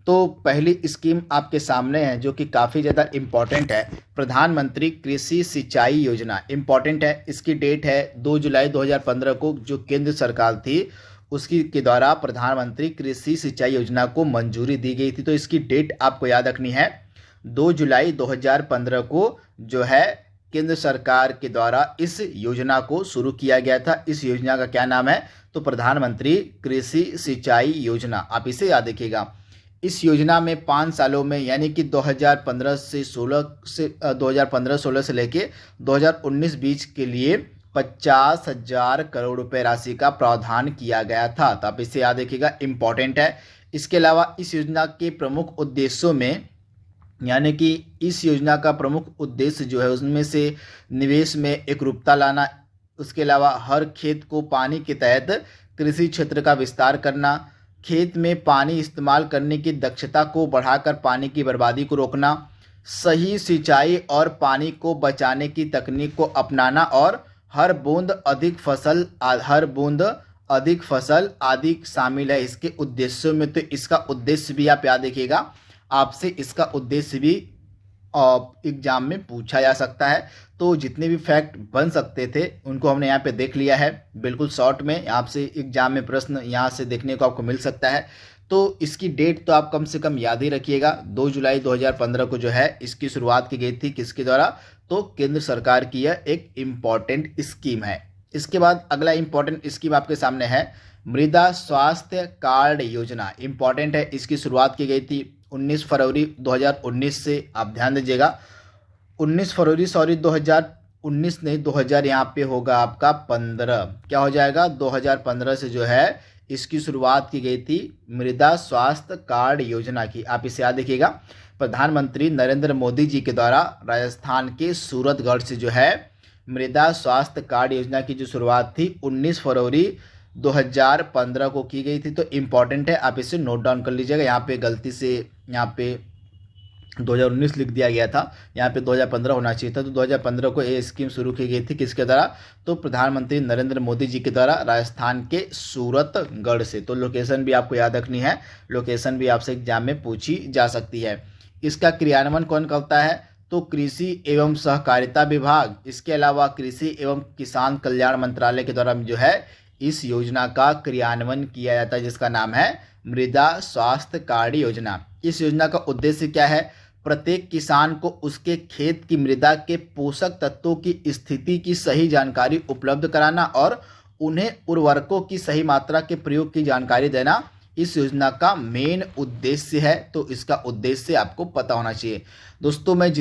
तो पहली स्कीम आपके सामने है जो कि काफ़ी ज़्यादा इम्पॉर्टेंट है। प्रधानमंत्री कृषि सिंचाई योजना इम्पॉर्टेंट है। इसकी डेट है 2 जुलाई 2015 को, जो केंद्र सरकार थी उसकी के द्वारा प्रधानमंत्री कृषि सिंचाई योजना को मंजूरी दी गई थी। तो इसकी डेट आपको याद रखनी है। 2 जुलाई 2015 को जो है केंद्र सरकार के द्वारा इस योजना को शुरू किया गया था। इस योजना का क्या नाम है? तो प्रधानमंत्री कृषि सिंचाई योजना। आप इसे याद रखिएगा। इस योजना में 5 सालों में यानी कि 2015-16 से लेके 2019 बीच के लिए 50,000 करोड़ रुपए राशि का प्रावधान किया गया था। तो आप इसे याद रखिएगा, इम्पॉर्टेंट है। इसके अलावा इस योजना के प्रमुख उद्देश्यों में, यानी कि इस योजना का प्रमुख उद्देश्य जो है उसमें से निवेश में एकरूपता लाना, उसके अलावा हर खेत को पानी के तहत कृषि क्षेत्र का विस्तार करना, खेत में पानी इस्तेमाल करने की दक्षता को बढ़ाकर पानी की बर्बादी को रोकना, सही सिंचाई और पानी को बचाने की तकनीक को अपनाना और हर बूंद अधिक फसल आदि शामिल है इसके उद्देश्यों में। तो इसका उद्देश्य भी आप याद रखिएगा। आपसे इसका उद्देश्य भी एग्जाम में पूछा जा सकता है। तो जितने भी फैक्ट बन सकते थे उनको हमने यहाँ पे देख लिया है बिल्कुल शॉर्ट में। आपसे एग्जाम में प्रश्न यहाँ से देखने को आपको मिल सकता है। तो इसकी डेट तो आप कम से कम याद ही रखिएगा। 2 जुलाई 2015 को जो है इसकी शुरुआत की गई थी। किसके द्वारा? तो केंद्र सरकार की यह एक इम्पॉर्टेंट स्कीम है। इसके बाद अगला इम्पॉर्टेंट स्कीम आपके सामने है मृदा स्वास्थ्य कार्ड योजना। इम्पॉर्टेंट है। इसकी शुरुआत की गई थी 19 फरवरी 2019 से। आप ध्यान दीजिएगा, 19 फरवरी 2019 नहीं, 2000 यहाँ पे होगा आपका 15। क्या हो जाएगा? 2015 से जो है इसकी शुरुआत की गई थी मृदा स्वास्थ्य कार्ड योजना की। आप इसे याद रखिएगा। प्रधानमंत्री नरेंद्र मोदी जी के द्वारा राजस्थान के सूरतगढ़ से जो है मृदा स्वास्थ्य कार्ड योजना की जो शुरुआत थी 19 फरवरी 2015 को की गई थी। तो इम्पॉर्टेंट है, आप इसे नोट डाउन कर लीजिएगा। यहाँ पे गलती से यहाँ पे 2019 लिख दिया गया था, यहाँ पे 2015 होना चाहिए था। तो 2015 को ये स्कीम शुरू की गई थी। किसके द्वारा? तो प्रधानमंत्री नरेंद्र मोदी जी के द्वारा राजस्थान के सूरतगढ़ से। तो लोकेशन भी आपको याद रखनी है। लोकेशन भी आपसे एग्जाम में पूछी जा सकती है। इसका क्रियान्वयन कौन करता है? तो कृषि एवं सहकारिता विभाग। इसके अलावा कृषि एवं किसान कल्याण मंत्रालय के द्वारा जो है इस योजना का क्रियान्वयन किया जाता है, जिसका नाम है मृदा स्वास्थ्य कार्ड योजना। इस योजना का उद्देश्य क्या है? प्रत्येक किसान को उसके खेत की मृदा के पोषक तत्वों की स्थिति की सही जानकारी उपलब्ध कराना और उन्हें उर्वरकों की सही मात्रा के प्रयोग की जानकारी देना इस योजना का मेन उद्देश्य है। तो इसका उद्देश्य आपको पता होना चाहिए। दोस्तों मैं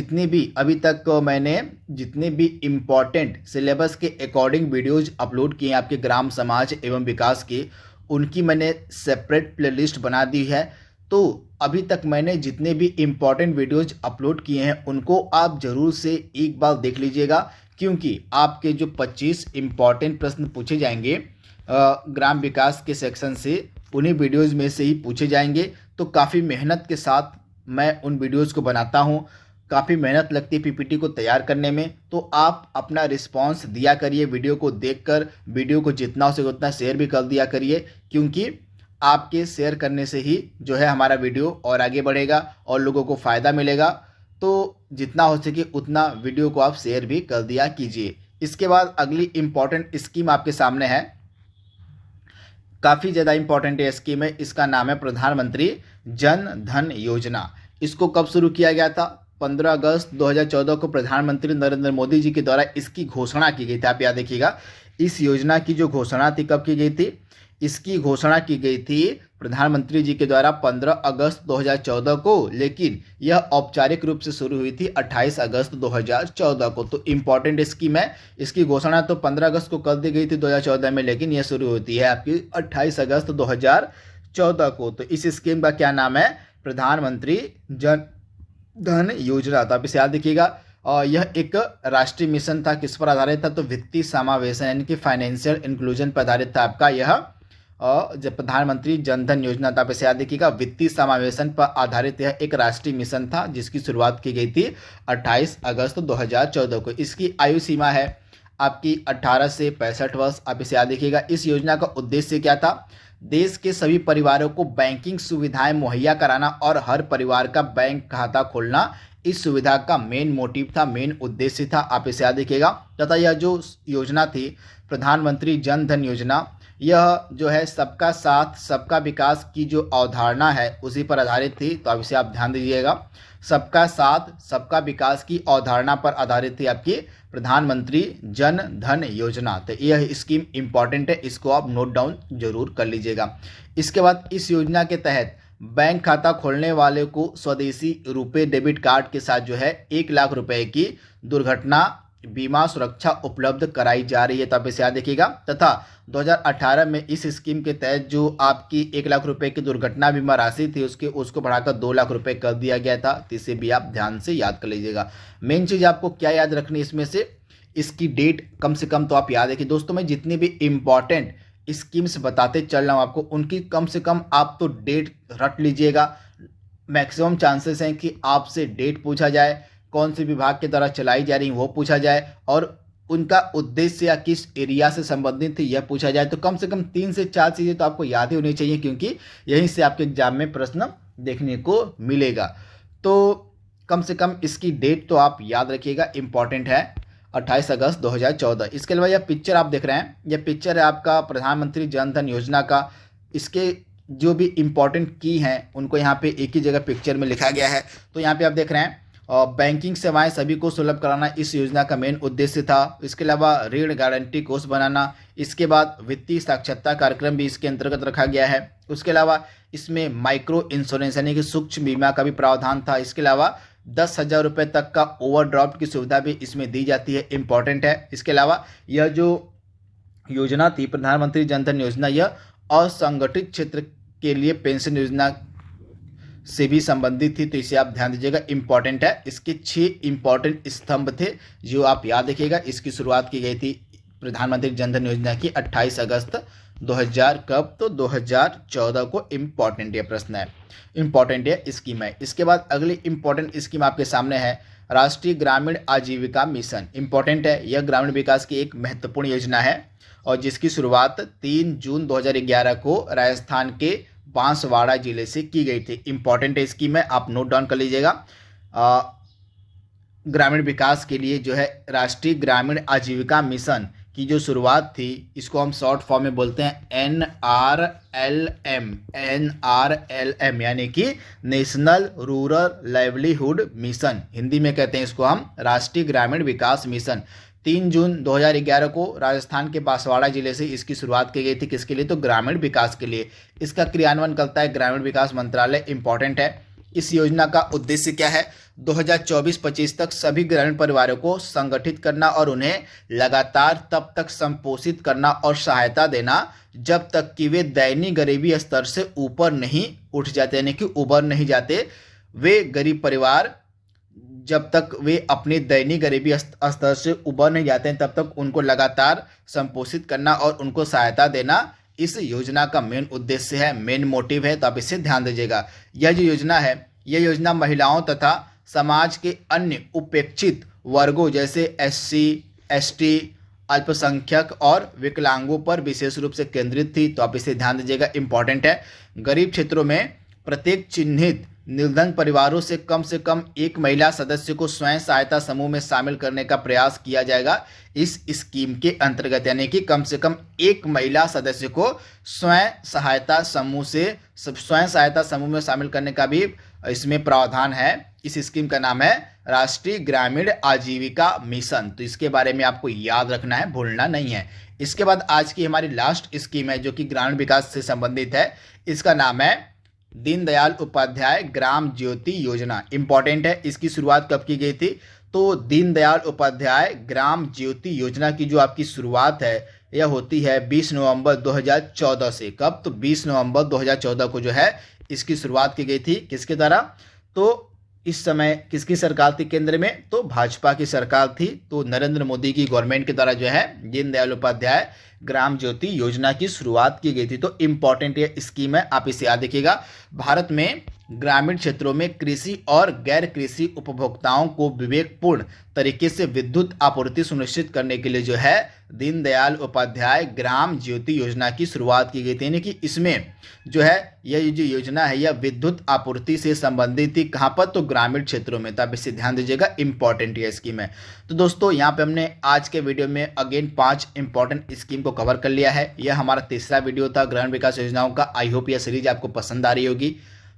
मैंने जितने भी इम्पॉर्टेंट सिलेबस के अकॉर्डिंग वीडियोज अपलोड किए हैं आपके ग्राम समाज एवं विकास के, उनकी मैंने सेपरेट प्लेलिस्ट बना दी है। तो अभी तक मैंने जितने भी इम्पॉर्टेंट वीडियोज अपलोड किए हैं उनको आप ज़रूर से एक बार देख लीजिएगा, क्योंकि आपके जो 25 इम्पॉर्टेंट प्रश्न पूछे जाएंगे ग्राम विकास के सेक्शन से, उन्हीं वीडियोज़ में से ही पूछे जाएंगे। तो काफ़ी मेहनत के साथ मैं उन वीडियोज़ को बनाता हूँ। काफ़ी मेहनत लगती है पीपीटी को तैयार करने में। तो आप अपना रिस्पांस दिया करिए। वीडियो को देखकर वीडियो को जितना हो सके उतना शेयर भी कर दिया करिए, क्योंकि आपके शेयर करने से ही जो है हमारा वीडियो और आगे बढ़ेगा और लोगों को फ़ायदा मिलेगा। तो जितना हो सके उतना वीडियो को आप शेयर भी कर दिया कीजिए। इसके बाद अगली इम्पॉर्टेंट स्कीम आपके सामने है, काफ़ी ज़्यादा इम्पॉर्टेंट ये स्कीम है। इसका नाम है प्रधानमंत्री जन धन योजना। इसको कब शुरू किया गया था? 15 अगस्त 2014 को प्रधानमंत्री नरेंद्र मोदी जी के द्वारा इसकी घोषणा की गई थी। आप याद देखिएगा, इस योजना की जो घोषणा थी कब की गई थी? इसकी घोषणा की गई थी प्रधानमंत्री जी के द्वारा 15 अगस्त 2014 को, लेकिन यह औपचारिक रूप से शुरू हुई थी 28 अगस्त 2014 को। तो इम्पॉर्टेंट स्कीम है। इसकी घोषणा तो 15 अगस्त को कर दी गई थी 2014 में, लेकिन यह शुरू होती है आपकी 28 अगस्त 2014 को। तो इस स्कीम का क्या नाम है? प्रधानमंत्री जन धन योजना। तो आप इसे याद रखिएगा। और यह एक राष्ट्रीय मिशन था। किस पर आधारित था? तो वित्तीय समावेशन यानी कि फाइनेंशियल इंक्लूजन पर आधारित था आपका यह जब प्रधानमंत्री जन धन योजना। था, आप इसे याद रखिएगा, वित्तीय समावेशन पर आधारित यह एक राष्ट्रीय मिशन था जिसकी शुरुआत की गई थी 28 अगस्त 2014 को। इसकी आयु सीमा है आपकी 18 से 65 वर्ष। आप इसे याद रखिएगा। इस योजना का उद्देश्य क्या था? देश के सभी परिवारों को बैंकिंग सुविधाएं मुहैया कराना और हर परिवार का बैंक खाता खोलना इस सुविधा का मेन मोटिव था, मेन उद्देश्य था। आप इसे याद रखिएगा। तथा यह जो योजना थी प्रधानमंत्री जन धन योजना, यह जो है सबका साथ सबका विकास की जो अवधारणा है उसी पर आधारित थी। तो अब इसे आप ध्यान दीजिएगा, सबका साथ सबका विकास की अवधारणा पर आधारित थी आपकी प्रधानमंत्री जन धन योजना। तो यह स्कीम इंपॉर्टेंट है, इसको आप नोट डाउन जरूर कर लीजिएगा। इसके बाद इस योजना के तहत बैंक खाता खोलने वाले को स्वदेशी रुपए डेबिट कार्ड के साथ जो है 1 लाख रुपए की दुर्घटना बीमा सुरक्षा उपलब्ध कराई जा रही है। तो आप इसे याद रखिएगा। तथा 2018 में इस स्कीम के तहत जो आपकी 1 लाख रुपए की दुर्घटना बीमा राशि थी उसको बढ़ाकर 2 लाख रुपए कर दिया गया था। तो इसे भी आप ध्यान से याद कर लीजिएगा। मेन चीज़ आपको क्या याद रखनी इसमें से, इसकी डेट कम से कम तो आप याद रखिए। दोस्तों मैं जितनी भी इम्पॉर्टेंट स्कीम्स बताते चल रहा हूँ आपको, उनकी कम से कम आप तो डेट रट लीजिएगा। मैक्सिमम चांसेस हैं कि आपसे डेट पूछा जाए, कौन से विभाग के द्वारा चलाई जा रही वो पूछा जाए, और उनका उद्देश्य या किस एरिया से संबंधित थी यह पूछा जाए। तो कम से कम 3 से 4 चीज़ें तो आपको याद ही होनी चाहिए, क्योंकि यहीं से आपके एग्जाम में प्रश्न देखने को मिलेगा। तो कम से कम इसकी डेट तो आप याद रखिएगा, इंपॉर्टेंट है, 28 अगस्त 2014। इसके अलावा यह पिक्चर आप देख रहे हैं, यह पिक्चर है आपका प्रधानमंत्री जन धन योजना का। इसके जो भी इम्पॉर्टेंट की हैं उनको यहाँ पे एक ही जगह पिक्चर में लिखा गया है। तो यहाँ पे आप देख रहे हैं बैंकिंग सेवाएं सभी को सुलभ कराना इस योजना का मेन उद्देश्य था। इसके अलावा ऋण गारंटी कोष बनाना, इसके बाद वित्तीय साक्षरता कार्यक्रम भी इसके अंतर्गत रखा गया है। उसके अलावा इसमें माइक्रो इंश्योरेंस यानी कि सूक्ष्म बीमा का भी प्रावधान था। इसके अलावा 10,000 रुपये तक का ओवरड्राफ्ट की सुविधा भी इसमें दी जाती है, इंपॉर्टेंट है। इसके अलावा यह जो योजना थी प्रधानमंत्री जन धन योजना, यह असंगठित क्षेत्र के लिए पेंशन योजना से भी संबंधित थी। तो इसे आप ध्यान दीजिएगा, इंपॉर्टेंट है। इसके 6 इंपॉर्टेंट स्तंभ थे जो आप याद रखिएगा। इसकी शुरुआत की गई थी प्रधानमंत्री जन धन योजना की 28 अगस्त 2000 कब? तो 2014 को। इंपॉर्टेंट ये प्रश्न है, इंपॉर्टेंट ये स्कीम है। इसके बाद अगली इंपॉर्टेंट स्कीम आपके सामने है राष्ट्रीय ग्रामीण आजीविका मिशन। इंपॉर्टेंट है, यह ग्रामीण विकास की एक महत्वपूर्ण योजना है और जिसकी शुरुआत 3 जून 2011 को राजस्थान के बांसवाड़ा जिले से की गई थी। इंपॉर्टेंट स्कीम है, आप नोट डाउन कर लीजिएगा। ग्रामीण विकास के लिए जो है राष्ट्रीय ग्रामीण आजीविका मिशन की जो शुरुआत थी, इसको हम शॉर्ट फॉर्म में बोलते हैं NRLM, यानी कि national rural livelihood mission. Hindi में कहते हैं इसको हम राष्ट्रीय ग्रामीण विकास मिशन। 3 जून 2011 को राजस्थान के बांसवाड़ा जिले से इसकी शुरुआत की गई थी। किसके लिए? तो ग्रामीण विकास के लिए। इसका क्रियान्वयन करता है ग्रामीण विकास मंत्रालय। इंपॉर्टेंट है। इस योजना का उद्देश्य क्या है? 2024-25 तक सभी ग्रामीण परिवारों को संगठित करना और उन्हें लगातार तब तक संपोषित करना और सहायता देना जब तक कि वे दयनीय गरीबी स्तर से ऊपर नहीं उठ जाते, यानी कि उबर नहीं जाते। वे गरीब परिवार जब तक वे अपनी दैनिक गरीबी स्तर से उबर नहीं जाते हैं तब तक उनको लगातार संपोषित करना और उनको सहायता देना इस योजना का मेन उद्देश्य है, मेन मोटिव है। तो आप इससे ध्यान दीजिएगा। यह जो योजना है, यह योजना महिलाओं तथा समाज के अन्य उपेक्षित वर्गों जैसे SC, ST अल्पसंख्यक और विकलांगों पर विशेष रूप से केंद्रित थी, तो आप इसे ध्यान दीजिएगा, इंपॉर्टेंट है। गरीब क्षेत्रों में प्रत्येक चिन्हित निर्धन परिवारों से कम एक महिला सदस्य को स्वयं सहायता समूह में शामिल करने का प्रयास किया जाएगा इस स्कीम के अंतर्गत, यानी कि कम से कम एक महिला सदस्य को स्वयं सहायता समूह में शामिल करने का भी इसमें प्रावधान है। इस स्कीम का नाम है राष्ट्रीय ग्रामीण आजीविका मिशन, तो इसके बारे में आपको याद रखना है, भूलना नहीं है। इसके बाद आज की हमारी लास्ट स्कीम है जो कि ग्रामीण विकास से संबंधित है, इसका नाम है दीनदयाल उपाध्याय ग्राम ज्योति योजना। इंपॉर्टेंट है, इसकी शुरुआत कब की गई थी? तो दीनदयाल उपाध्याय ग्राम ज्योति योजना की जो आपकी शुरुआत है यह होती है 20 नवंबर 2014 से। कब? तो 20 नवंबर 2014 को जो है इसकी शुरुआत की गई थी। किसके द्वारा? तो इस समय किसकी सरकार थी केंद्र में? तो भाजपा की सरकार थी। तो नरेंद्र मोदी की गवर्नमेंट के द्वारा जो है दीनदयाल उपाध्याय ग्राम ज्योति योजना की शुरुआत की गई थी। तो इंपॉर्टेंट ये स्कीम है, आप इसे याद रखिएगा। भारत में ग्रामीण क्षेत्रों में कृषि और गैर कृषि उपभोक्ताओं को विवेकपूर्ण तरीके से विद्युत आपूर्ति सुनिश्चित करने के लिए जो है दीनदयाल उपाध्याय ग्राम ज्योति योजना की शुरुआत की गई थी, यानी कि इसमें जो है यह जो योजना है यह विद्युत आपूर्ति से संबंधित थी। कहाँ पर? तो ग्रामीण क्षेत्रों में। तो आप इसे ध्यान दीजिएगा, इंपॉर्टेंट ये स्कीम है। तो दोस्तों यहाँ पे हमने आज के वीडियो में अगेन 5 इंपॉर्टेंट स्कीम को कवर कर लिया है। यह हमारा तीसरा वीडियो था ग्रामीण विकास योजनाओं का। आई होप यह सीरीज आपको पसंद आ रही होगी।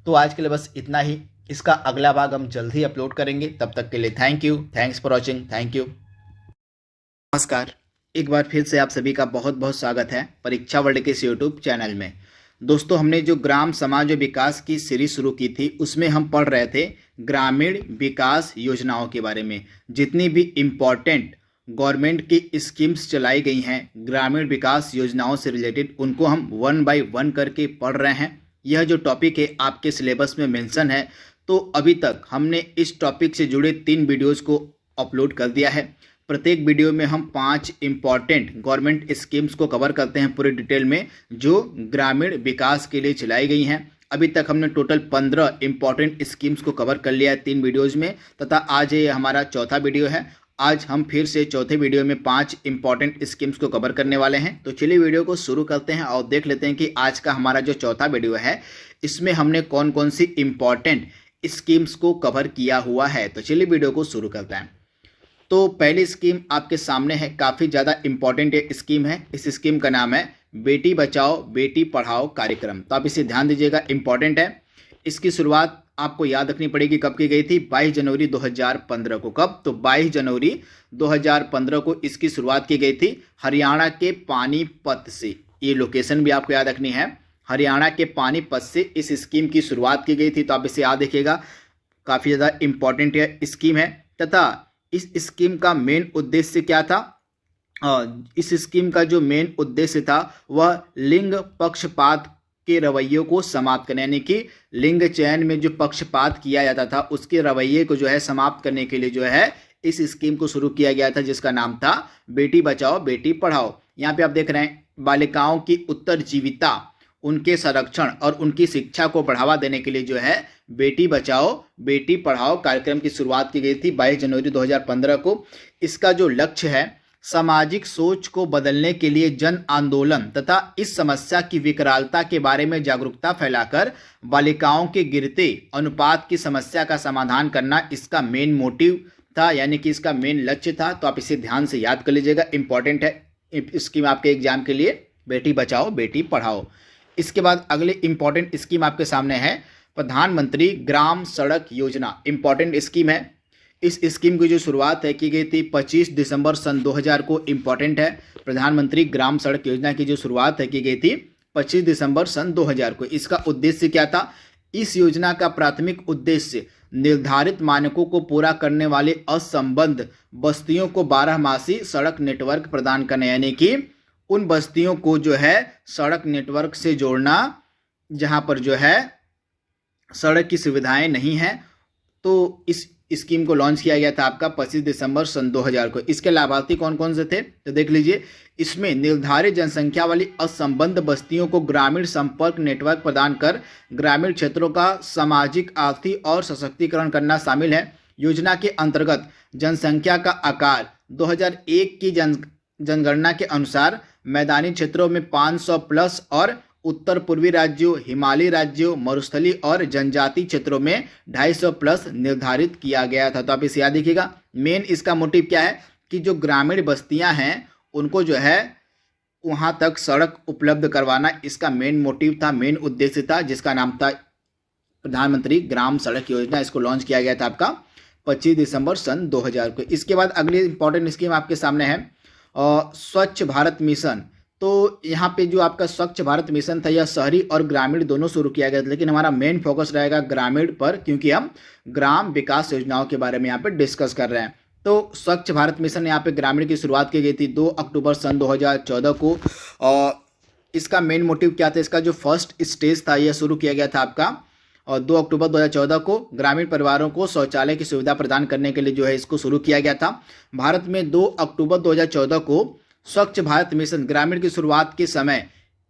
तो आज के लिए बस इतना ही। इसका अगला भाग हम जल्द ही अपलोड करेंगे। तब तक के लिए thank you, thanks for watching, thank you. नमस्कार, एक बार फिर से आप सभी का बहुत बहुत स्वागत है परीक्षा वर्ल्ड के इस यूट्यूब चैनल में। दोस्तों हमने जो ग्राम समाज विकास की सीरीज शुरू की थी उसमें हम पढ़ रहे थे ग्रामीण विकास योजनाओं के बारे में। जितनी भी इम्पॉर्टेंट गवर्नमेंट की स्कीम्स चलाई गई हैं ग्रामीण विकास योजनाओं से रिलेटेड, उनको हम 1 बाय 1 करके पढ़ रहे हैं। यह जो टॉपिक है आपके सिलेबस में मेंशन है। तो अभी तक हमने इस टॉपिक से जुड़े 3 वीडियोस को अपलोड कर दिया है। प्रत्येक वीडियो में हम 5 इंपॉर्टेंट गवर्नमेंट स्कीम्स को कवर करते हैं पूरे डिटेल में, जो ग्रामीण विकास के लिए चलाई गई हैं। अभी तक हमने टोटल 15 इंपॉर्टेंट स्कीम्स को कवर कर लिया है 3 वीडियोज़ में, तथा आज ये हमारा चौथा वीडियो है। आज हम फिर से चौथे वीडियो में 5 इंपॉर्टेंट स्कीम्स को कवर करने वाले हैं। तो चलिए वीडियो को शुरू करते हैं और देख लेते हैं कि आज का हमारा जो चौथा वीडियो है इसमें हमने कौन कौन सी इंपॉर्टेंट स्कीम्स को कवर किया हुआ है। तो चलिए वीडियो को शुरू करते हैं। तो पहली स्कीम आपके सामने है, काफ़ी ज़्यादा इंपॉर्टेंट स्कीम है। इस स्कीम का नाम है बेटी बचाओ बेटी पढ़ाओ कार्यक्रम। तो आप इसे ध्यान दीजिएगा, इंपॉर्टेंट है। इसकी शुरुआत आपको याद रखनी पड़ेगी कब की गई थी? 22 जनवरी 2015 को। कब? तो 22 जनवरी 2015 को इसकी शुरुआत की गई थी हरियाणा के पानीपत से। ये लोकेशन भी आपको याद रखनी है, हरियाणा के पानीपत से इस स्कीम की शुरुआत की गई थी। तो आप इसे याद रखिएगा, काफ़ी ज़्यादा इंपॉर्टेंट स्कीम है। तथा इस स्कीम का मेन उद्देश्य क्या था? इस स्कीम का जो मेन उद्देश्य था वह लिंग पक्षपात के रवैयों को समाप्त करने, यानी कि लिंग चयन में जो पक्षपात किया जाता था उसके रवैये को जो है समाप्त करने के लिए जो है इस स्कीम को शुरू किया गया था, जिसका नाम था बेटी बचाओ बेटी पढ़ाओ। यहाँ पे आप देख रहे हैं बालिकाओं की उत्तरजीविता, उनके संरक्षण और उनकी शिक्षा को बढ़ावा देने के लिए जो है बेटी बचाओ बेटी पढ़ाओ कार्यक्रम की शुरुआत की गई थी 22 जनवरी 2015 को। इसका जो लक्ष्य है सामाजिक सोच को बदलने के लिए जन आंदोलन तथा इस समस्या की विकरालता के बारे में जागरूकता फैलाकर बालिकाओं के गिरते अनुपात की समस्या का समाधान करना इसका मेन मोटिव था, यानी कि इसका मेन लक्ष्य था। तो आप इसे ध्यान से याद कर लीजिएगा, इंपॉर्टेंट है स्कीम आपके एग्जाम के लिए, बेटी बचाओ बेटी पढ़ाओ। इसके बाद अगले इंपॉर्टेंट स्कीम आपके सामने है प्रधानमंत्री ग्राम सड़क योजना। इंपॉर्टेंट स्कीम है। इस स्कीम की जो शुरुआत है की गई थी 25 दिसंबर सन 2000 को। इंपॉर्टेंट है, प्रधानमंत्री ग्राम सड़क योजना की जो शुरुआत है की गई थी 25 दिसंबर सन 2000 को। इसका उद्देश्य क्या था? इस योजना का प्राथमिक उद्देश्य निर्धारित मानकों को पूरा करने वाले असंबद्ध बस्तियों को 12मासी सड़क नेटवर्क प्रदान करना, यानी कि उन बस्तियों को जो है सड़क नेटवर्क से जोड़ना जहां पर जो है सड़क की सुविधाएं नहीं हैं। तो इस स्कीम को लॉन्च किया गया था आपका 25 दिसंबर सन 2000 को। इसके लाभार्थी कौन कौन से थे? तो देख लीजिए, इसमें निर्धारित जनसंख्या वाली असंबद्ध बस्तियों को ग्रामीण संपर्क नेटवर्क प्रदान कर ग्रामीण क्षेत्रों का सामाजिक आर्थिक और सशक्तिकरण करना शामिल है। योजना के अंतर्गत जनसंख्या का आकार जनगणना के अनुसार मैदानी क्षेत्रों में 500 प्लस और उत्तर पूर्वी राज्यों, हिमालयी राज्यों, मरुस्थली और जनजातीय क्षेत्रों में 250 प्लस निर्धारित किया गया था। तो आप इसे याद रखिएगा। मेन इसका मोटिव क्या है कि जो ग्रामीण बस्तियां हैं उनको जो है वहां तक सड़क उपलब्ध करवाना इसका मेन मोटिव था, मेन उद्देश्य था, जिसका नाम था प्रधानमंत्री ग्राम सड़क योजना। इसको लॉन्च किया गया था आपका 25 दिसंबर सन 2000 को। इसके बाद अगली इंपॉर्टेंट स्कीम आपके सामने है स्वच्छ भारत मिशन। तो यहाँ पे जो आपका स्वच्छ भारत मिशन था यह शहरी और ग्रामीण दोनों शुरू किया गया था, लेकिन हमारा मेन फोकस रहेगा ग्रामीण पर, क्योंकि हम ग्राम विकास योजनाओं के बारे में यहाँ पे डिस्कस कर रहे हैं। तो स्वच्छ भारत मिशन यहाँ पे ग्रामीण की शुरुआत की गई थी 2 अक्टूबर सन 2014 को। और इसका मेन मोटिव क्या था, इसका जो फर्स्ट स्टेज था यह शुरू किया गया था आपका और 2 अक्टूबर 2014 को ग्रामीण परिवारों को शौचालय की सुविधा प्रदान करने के लिए जो है इसको शुरू किया गया था। भारत में 2 अक्टूबर 2014 को स्वच्छ भारत मिशन ग्रामीण की शुरुआत के समय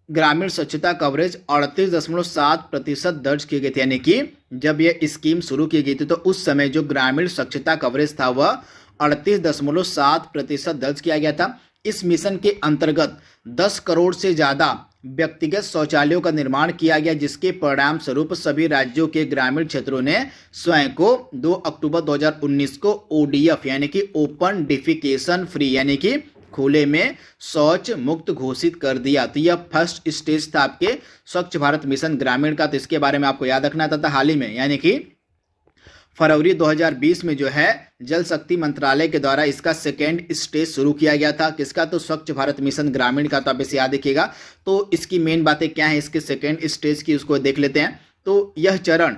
ग्रामीण स्वच्छता कवरेज 38.7% दर्ज किए गए थे। यानी कि जब यह स्कीम शुरू की गई थी तो उस समय जो ग्रामीण स्वच्छता कवरेज था वह 38.7% दर्ज किया गया था। इस मिशन के अंतर्गत 10 करोड़ से ज़्यादा व्यक्तिगत शौचालयों का निर्माण किया गया, जिसके परिणाम स्वरूप सभी राज्यों के ग्रामीण क्षेत्रों ने स्वयं को 2 अक्टूबर 2019 को ODF यानी कि ओपन डिफिकेशन फ्री यानी कि खुले में शौच मुक्त घोषित कर दिया। तो यह फर्स्ट स्टेज था आपके स्वच्छ भारत मिशन ग्रामीण का। तो इसके बारे में आपको याद रखना था हाल ही में यानी कि फरवरी 2020 में जो है जल शक्ति मंत्रालय के द्वारा इसका सेकेंड स्टेज शुरू किया गया था। किसका? तो स्वच्छ भारत मिशन ग्रामीण का। तो आप इसे याद रखिएगा। तो इसकी मेन बातें क्या है इसके सेकेंड स्टेज की, उसको देख लेते हैं। तो यह चरण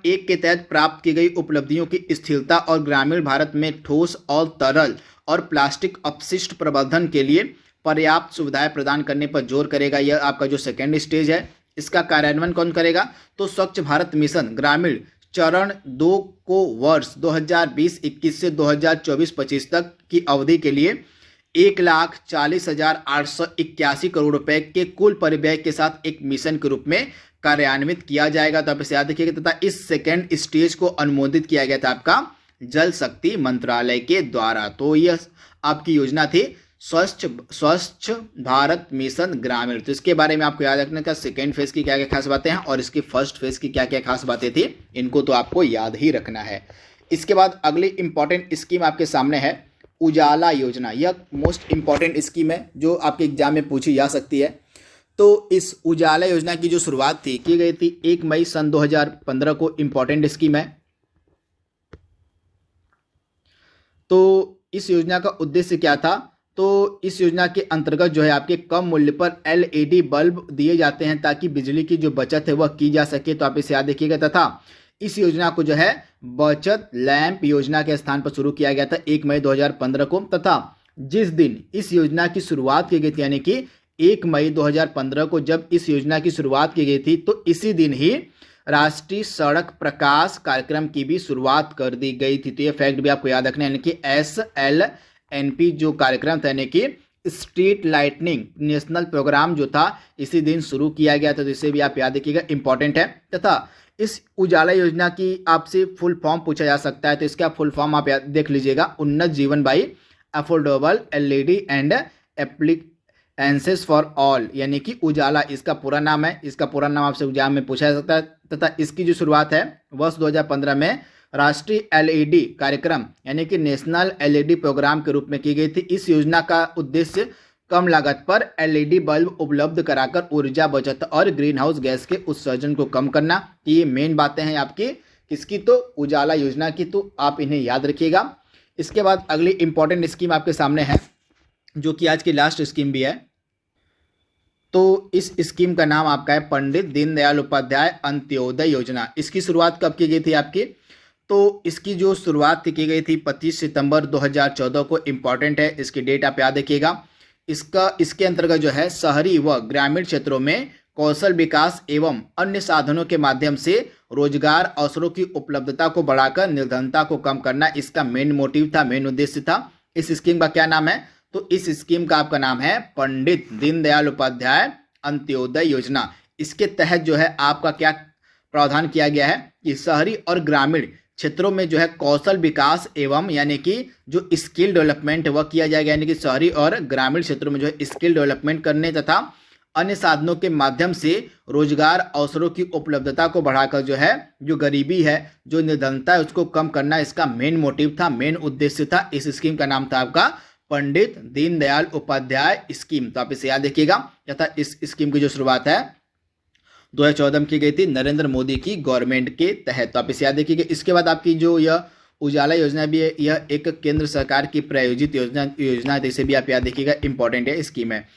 1 के तहत प्राप्त की गई उपलब्धियों की स्थिरता और ग्रामीण भारत में ठोस और तरल और प्लास्टिक अपशिष्ट प्रबंधन के लिए पर्याप्त सुविधाएं प्रदान करने पर जोर करेगा। यह आपका जो सेकेंड स्टेज है। इसका कार्यान्वयन कौन करेगा? तो स्वच्छ भारत मिशन ग्रामीण चरण 2 को वर्ष 2020-21 से 2024-25 तक की अवधि के लिए 1,40,881 करोड़ रुपए के कुल परिव्यय के साथ एक मिशन के रूप में कार्यान्वित किया जाएगा। तो आप इसे याद रखिएगा। तथा इस सेकेंड स्टेज को अनुमोदित किया गया था आपका जल शक्ति मंत्रालय के द्वारा। तो यह आपकी योजना थी स्वच्छ भारत मिशन ग्रामीण। तो इसके बारे में आपको याद रखने का सेकेंड फेज की क्या क्या खास बातें हैं और इसकी फर्स्ट फेज की क्या क्या खास बातें थी, इनको तो आपको याद ही रखना है। इसके बाद अगली इंपॉर्टेंट स्कीम आपके सामने है उजाला योजना। यह मोस्ट इंपॉर्टेंट स्कीम है जो आपके एग्जाम में पूछी जा सकती है। तो इस उजाला योजना की जो शुरुआत की गई थी 1 मई सन 2015 को। इंपॉर्टेंट स्कीम है। तो इस योजना का उद्देश्य क्या था? तो इस योजना के अंतर्गत जो है आपके कम मूल्य पर LED बल्ब दिए जाते हैं ताकि बिजली की जो बचत है वह की जा सके। तो आप इसे याद रखिएगा। तथा इस योजना को जो है बचत लैंप योजना के स्थान पर शुरू किया गया था 1 मई 2015 को। तथा जिस दिन इस योजना की शुरुआत की गई थी यानी कि 1 मई 2015 को जब इस योजना की शुरुआत की गई थी तो इसी दिन ही राष्ट्रीय सड़क प्रकाश कार्यक्रम की भी शुरुआत कर दी गई थी। तो ये फैक्ट भी आपको याद रखना है। यानी कि SLNP जो कार्यक्रम था यानी कि स्ट्रीट लाइटनिंग नेशनल प्रोग्राम जो था इसी दिन शुरू किया गया था। तो इसे भी आप याद रखिएगा, इंपॉर्टेंट है। तथा इस उजाला योजना की आपसे फुल फॉर्म पूछा जा सकता है। तो इसका फुल फॉर्म आप देख लीजिएगा, Unnat Jeevan by affordable LED and appliances for all यानी कि उजाला इसका पूरा नाम है। इसका पूरा नाम आपसे एग्जाम में पूछा जा सकता है। तथा इसकी जो शुरुआत है वर्ष 2015 में राष्ट्रीय LED कार्यक्रम यानी कि नेशनल LED प्रोग्राम के रूप में की गई थी। इस योजना का उद्देश्य कम लागत पर LED बल्ब उपलब्ध कराकर ऊर्जा बचत और ग्रीन हाउस गैस के उत्सर्जन को कम करना। ये मेन बातें हैं आपकी किसकी? तो उजाला योजना की। तो आप इन्हें याद रखिएगा। इसके बाद अगली इंपॉर्टेंट स्कीम आपके सामने है जो कि आज की लास्ट स्कीम भी है। तो इस स्कीम का नाम आपका है पंडित दीनदयाल उपाध्याय अंत्योदय योजना। इसकी शुरुआत कब की गई थी आपकी? तो इसकी जो शुरुआत की गई थी 25 सितंबर 2014 को। इंपॉर्टेंट है, इसकी डेट आप याद रखिएगा। इसके अंतर्गत जो है शहरी व ग्रामीण क्षेत्रों में कौशल विकास एवं अन्य साधनों के माध्यम से रोजगार अवसरों की उपलब्धता को बढ़ाकर निर्धनता को कम करना इसका मेन मोटिव था, मेन उद्देश्य था। इस स्कीम का क्या नाम है? तो इस स्कीम का आपका नाम है पंडित दीनदयाल उपाध्याय अंत्योदय योजना। इसके तहत जो है आपका क्या प्रावधान किया गया है कि शहरी और ग्रामीण क्षेत्रों में जो है कौशल विकास एवं यानी कि जो स्किल डेवलपमेंट वह किया जाएगा, यानी कि शहरी और ग्रामीण क्षेत्रों में जो है स्किल डेवलपमेंट करने तथा अन्य साधनों के माध्यम से रोजगार अवसरों की उपलब्धता को बढ़ाकर जो है जो गरीबी है, जो निर्धनता है, उसको कम करना इसका मेन मोटिव था, मेन उद्देश्य था। इस स्कीम का नाम था आपका पंडित दीनदयाल उपाध्याय स्कीम। तो आप इसे याद रखिएगा। तथा इस स्कीम की जो शुरुआत है 2014 में की गई थी नरेंद्र मोदी की गवर्नमेंट के तहत। तो आप इसे याद रखिएगा। इसके बाद आपकी जो यह उजाला योजना भी है, यह एक केंद्र सरकार की प्रायोजित योजना है, तो इसे भी आप याद रखिएगा, इंपॉर्टेंट है स्कीम है।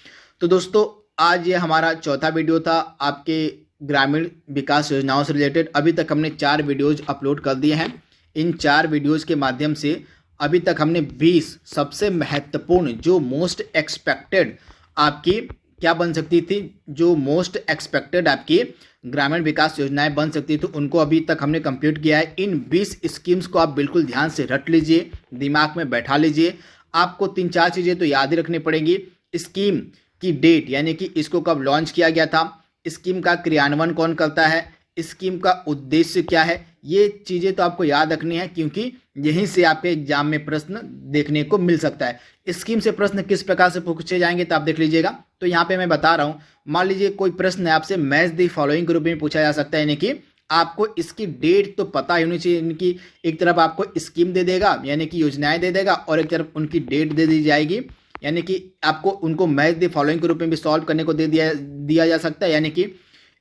तो दोस्तों आज ये हमारा चौथा वीडियो था आपके ग्रामीण विकास योजनाओं से रिलेटेड। अभी तक हमने 4 वीडियोज अपलोड कर दिए हैं। इन 4 वीडियोज के माध्यम से अभी तक हमने 20 सबसे महत्वपूर्ण जो मोस्ट एक्सपेक्टेड आपकी क्या बन सकती थी, जो मोस्ट एक्सपेक्टेड आपकी ग्रामीण विकास योजनाएं बन सकती थी, उनको अभी तक हमने कंप्लीट किया है। इन 20 स्कीम्स को आप बिल्कुल ध्यान से रट लीजिए, दिमाग में बैठा लीजिए। आपको 3-4 चीज़ें तो याद ही रखनी पड़ेंगी। स्कीम की डेट, यानी कि इसको कब लॉन्च किया गया था, स्कीम का क्रियान्वयन कौन करता है, स्कीम का उद्देश्य क्या है, ये चीज़ें तो आपको याद रखनी है, क्योंकि यहीं से आपके एग्जाम में प्रश्न देखने को मिल सकता है। स्कीम से प्रश्न किस प्रकार से पूछे जाएंगे तो आप देख लीजिएगा। तो यहाँ पे मैं बता रहा हूँ, मान लीजिए कोई प्रश्न है आपसे मैच द फॉलोइंग के रूप में पूछा जा सकता है, यानी कि आपको इसकी डेट तो पता ही होनी चाहिए। यानी कि एक तरफ आपको स्कीम दे देगा, यानी कि योजनाएं दे देगा, और एक तरफ उनकी डेट दे दी जाएगी, यानी कि आपको उनको मैच द फॉलोइंग के रूप में भी सॉल्व करने को दे दिया जा सकता है। यानी कि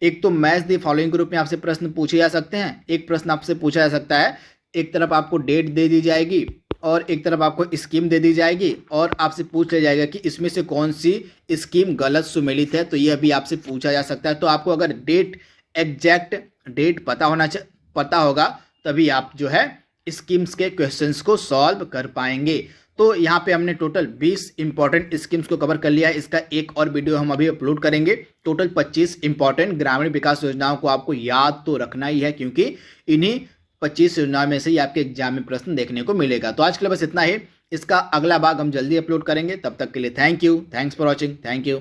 एक तो मैच द फॉलोइंग के रूप में आपसे प्रश्न पूछे जा सकते हैं, एक प्रश्न आपसे पूछा जा सकता है, एक तरफ आपको डेट दे दी जाएगी और एक तरफ आपको स्कीम दे दी जाएगी, और आपसे पूछ लिया जाएगा कि इसमें से कौन सी स्कीम गलत सुमेलित है, तो यह भी आपसे पूछा जा सकता है। तो आपको अगर एग्जैक्ट डेट पता होगा तभी आप जो है स्कीम्स के क्वेश्चंस को सॉल्व कर पाएंगे। तो यहाँ पे हमने टोटल 20 इंपॉर्टेंट स्कीम्स को कवर कर लिया है। इसका एक और वीडियो हम अभी अपलोड करेंगे। टोटल 25 इंपॉर्टेंट ग्रामीण विकास योजनाओं को आपको याद तो रखना ही है, क्योंकि इन्हीं 25 योजनाओं में से ही आपके एग्जाम में प्रश्न देखने को मिलेगा। तो आज के लिए बस इतना ही। इसका अगला भाग हम जल्दी अपलोड करेंगे। तब तक के लिए thank you, thanks for watching, thank you.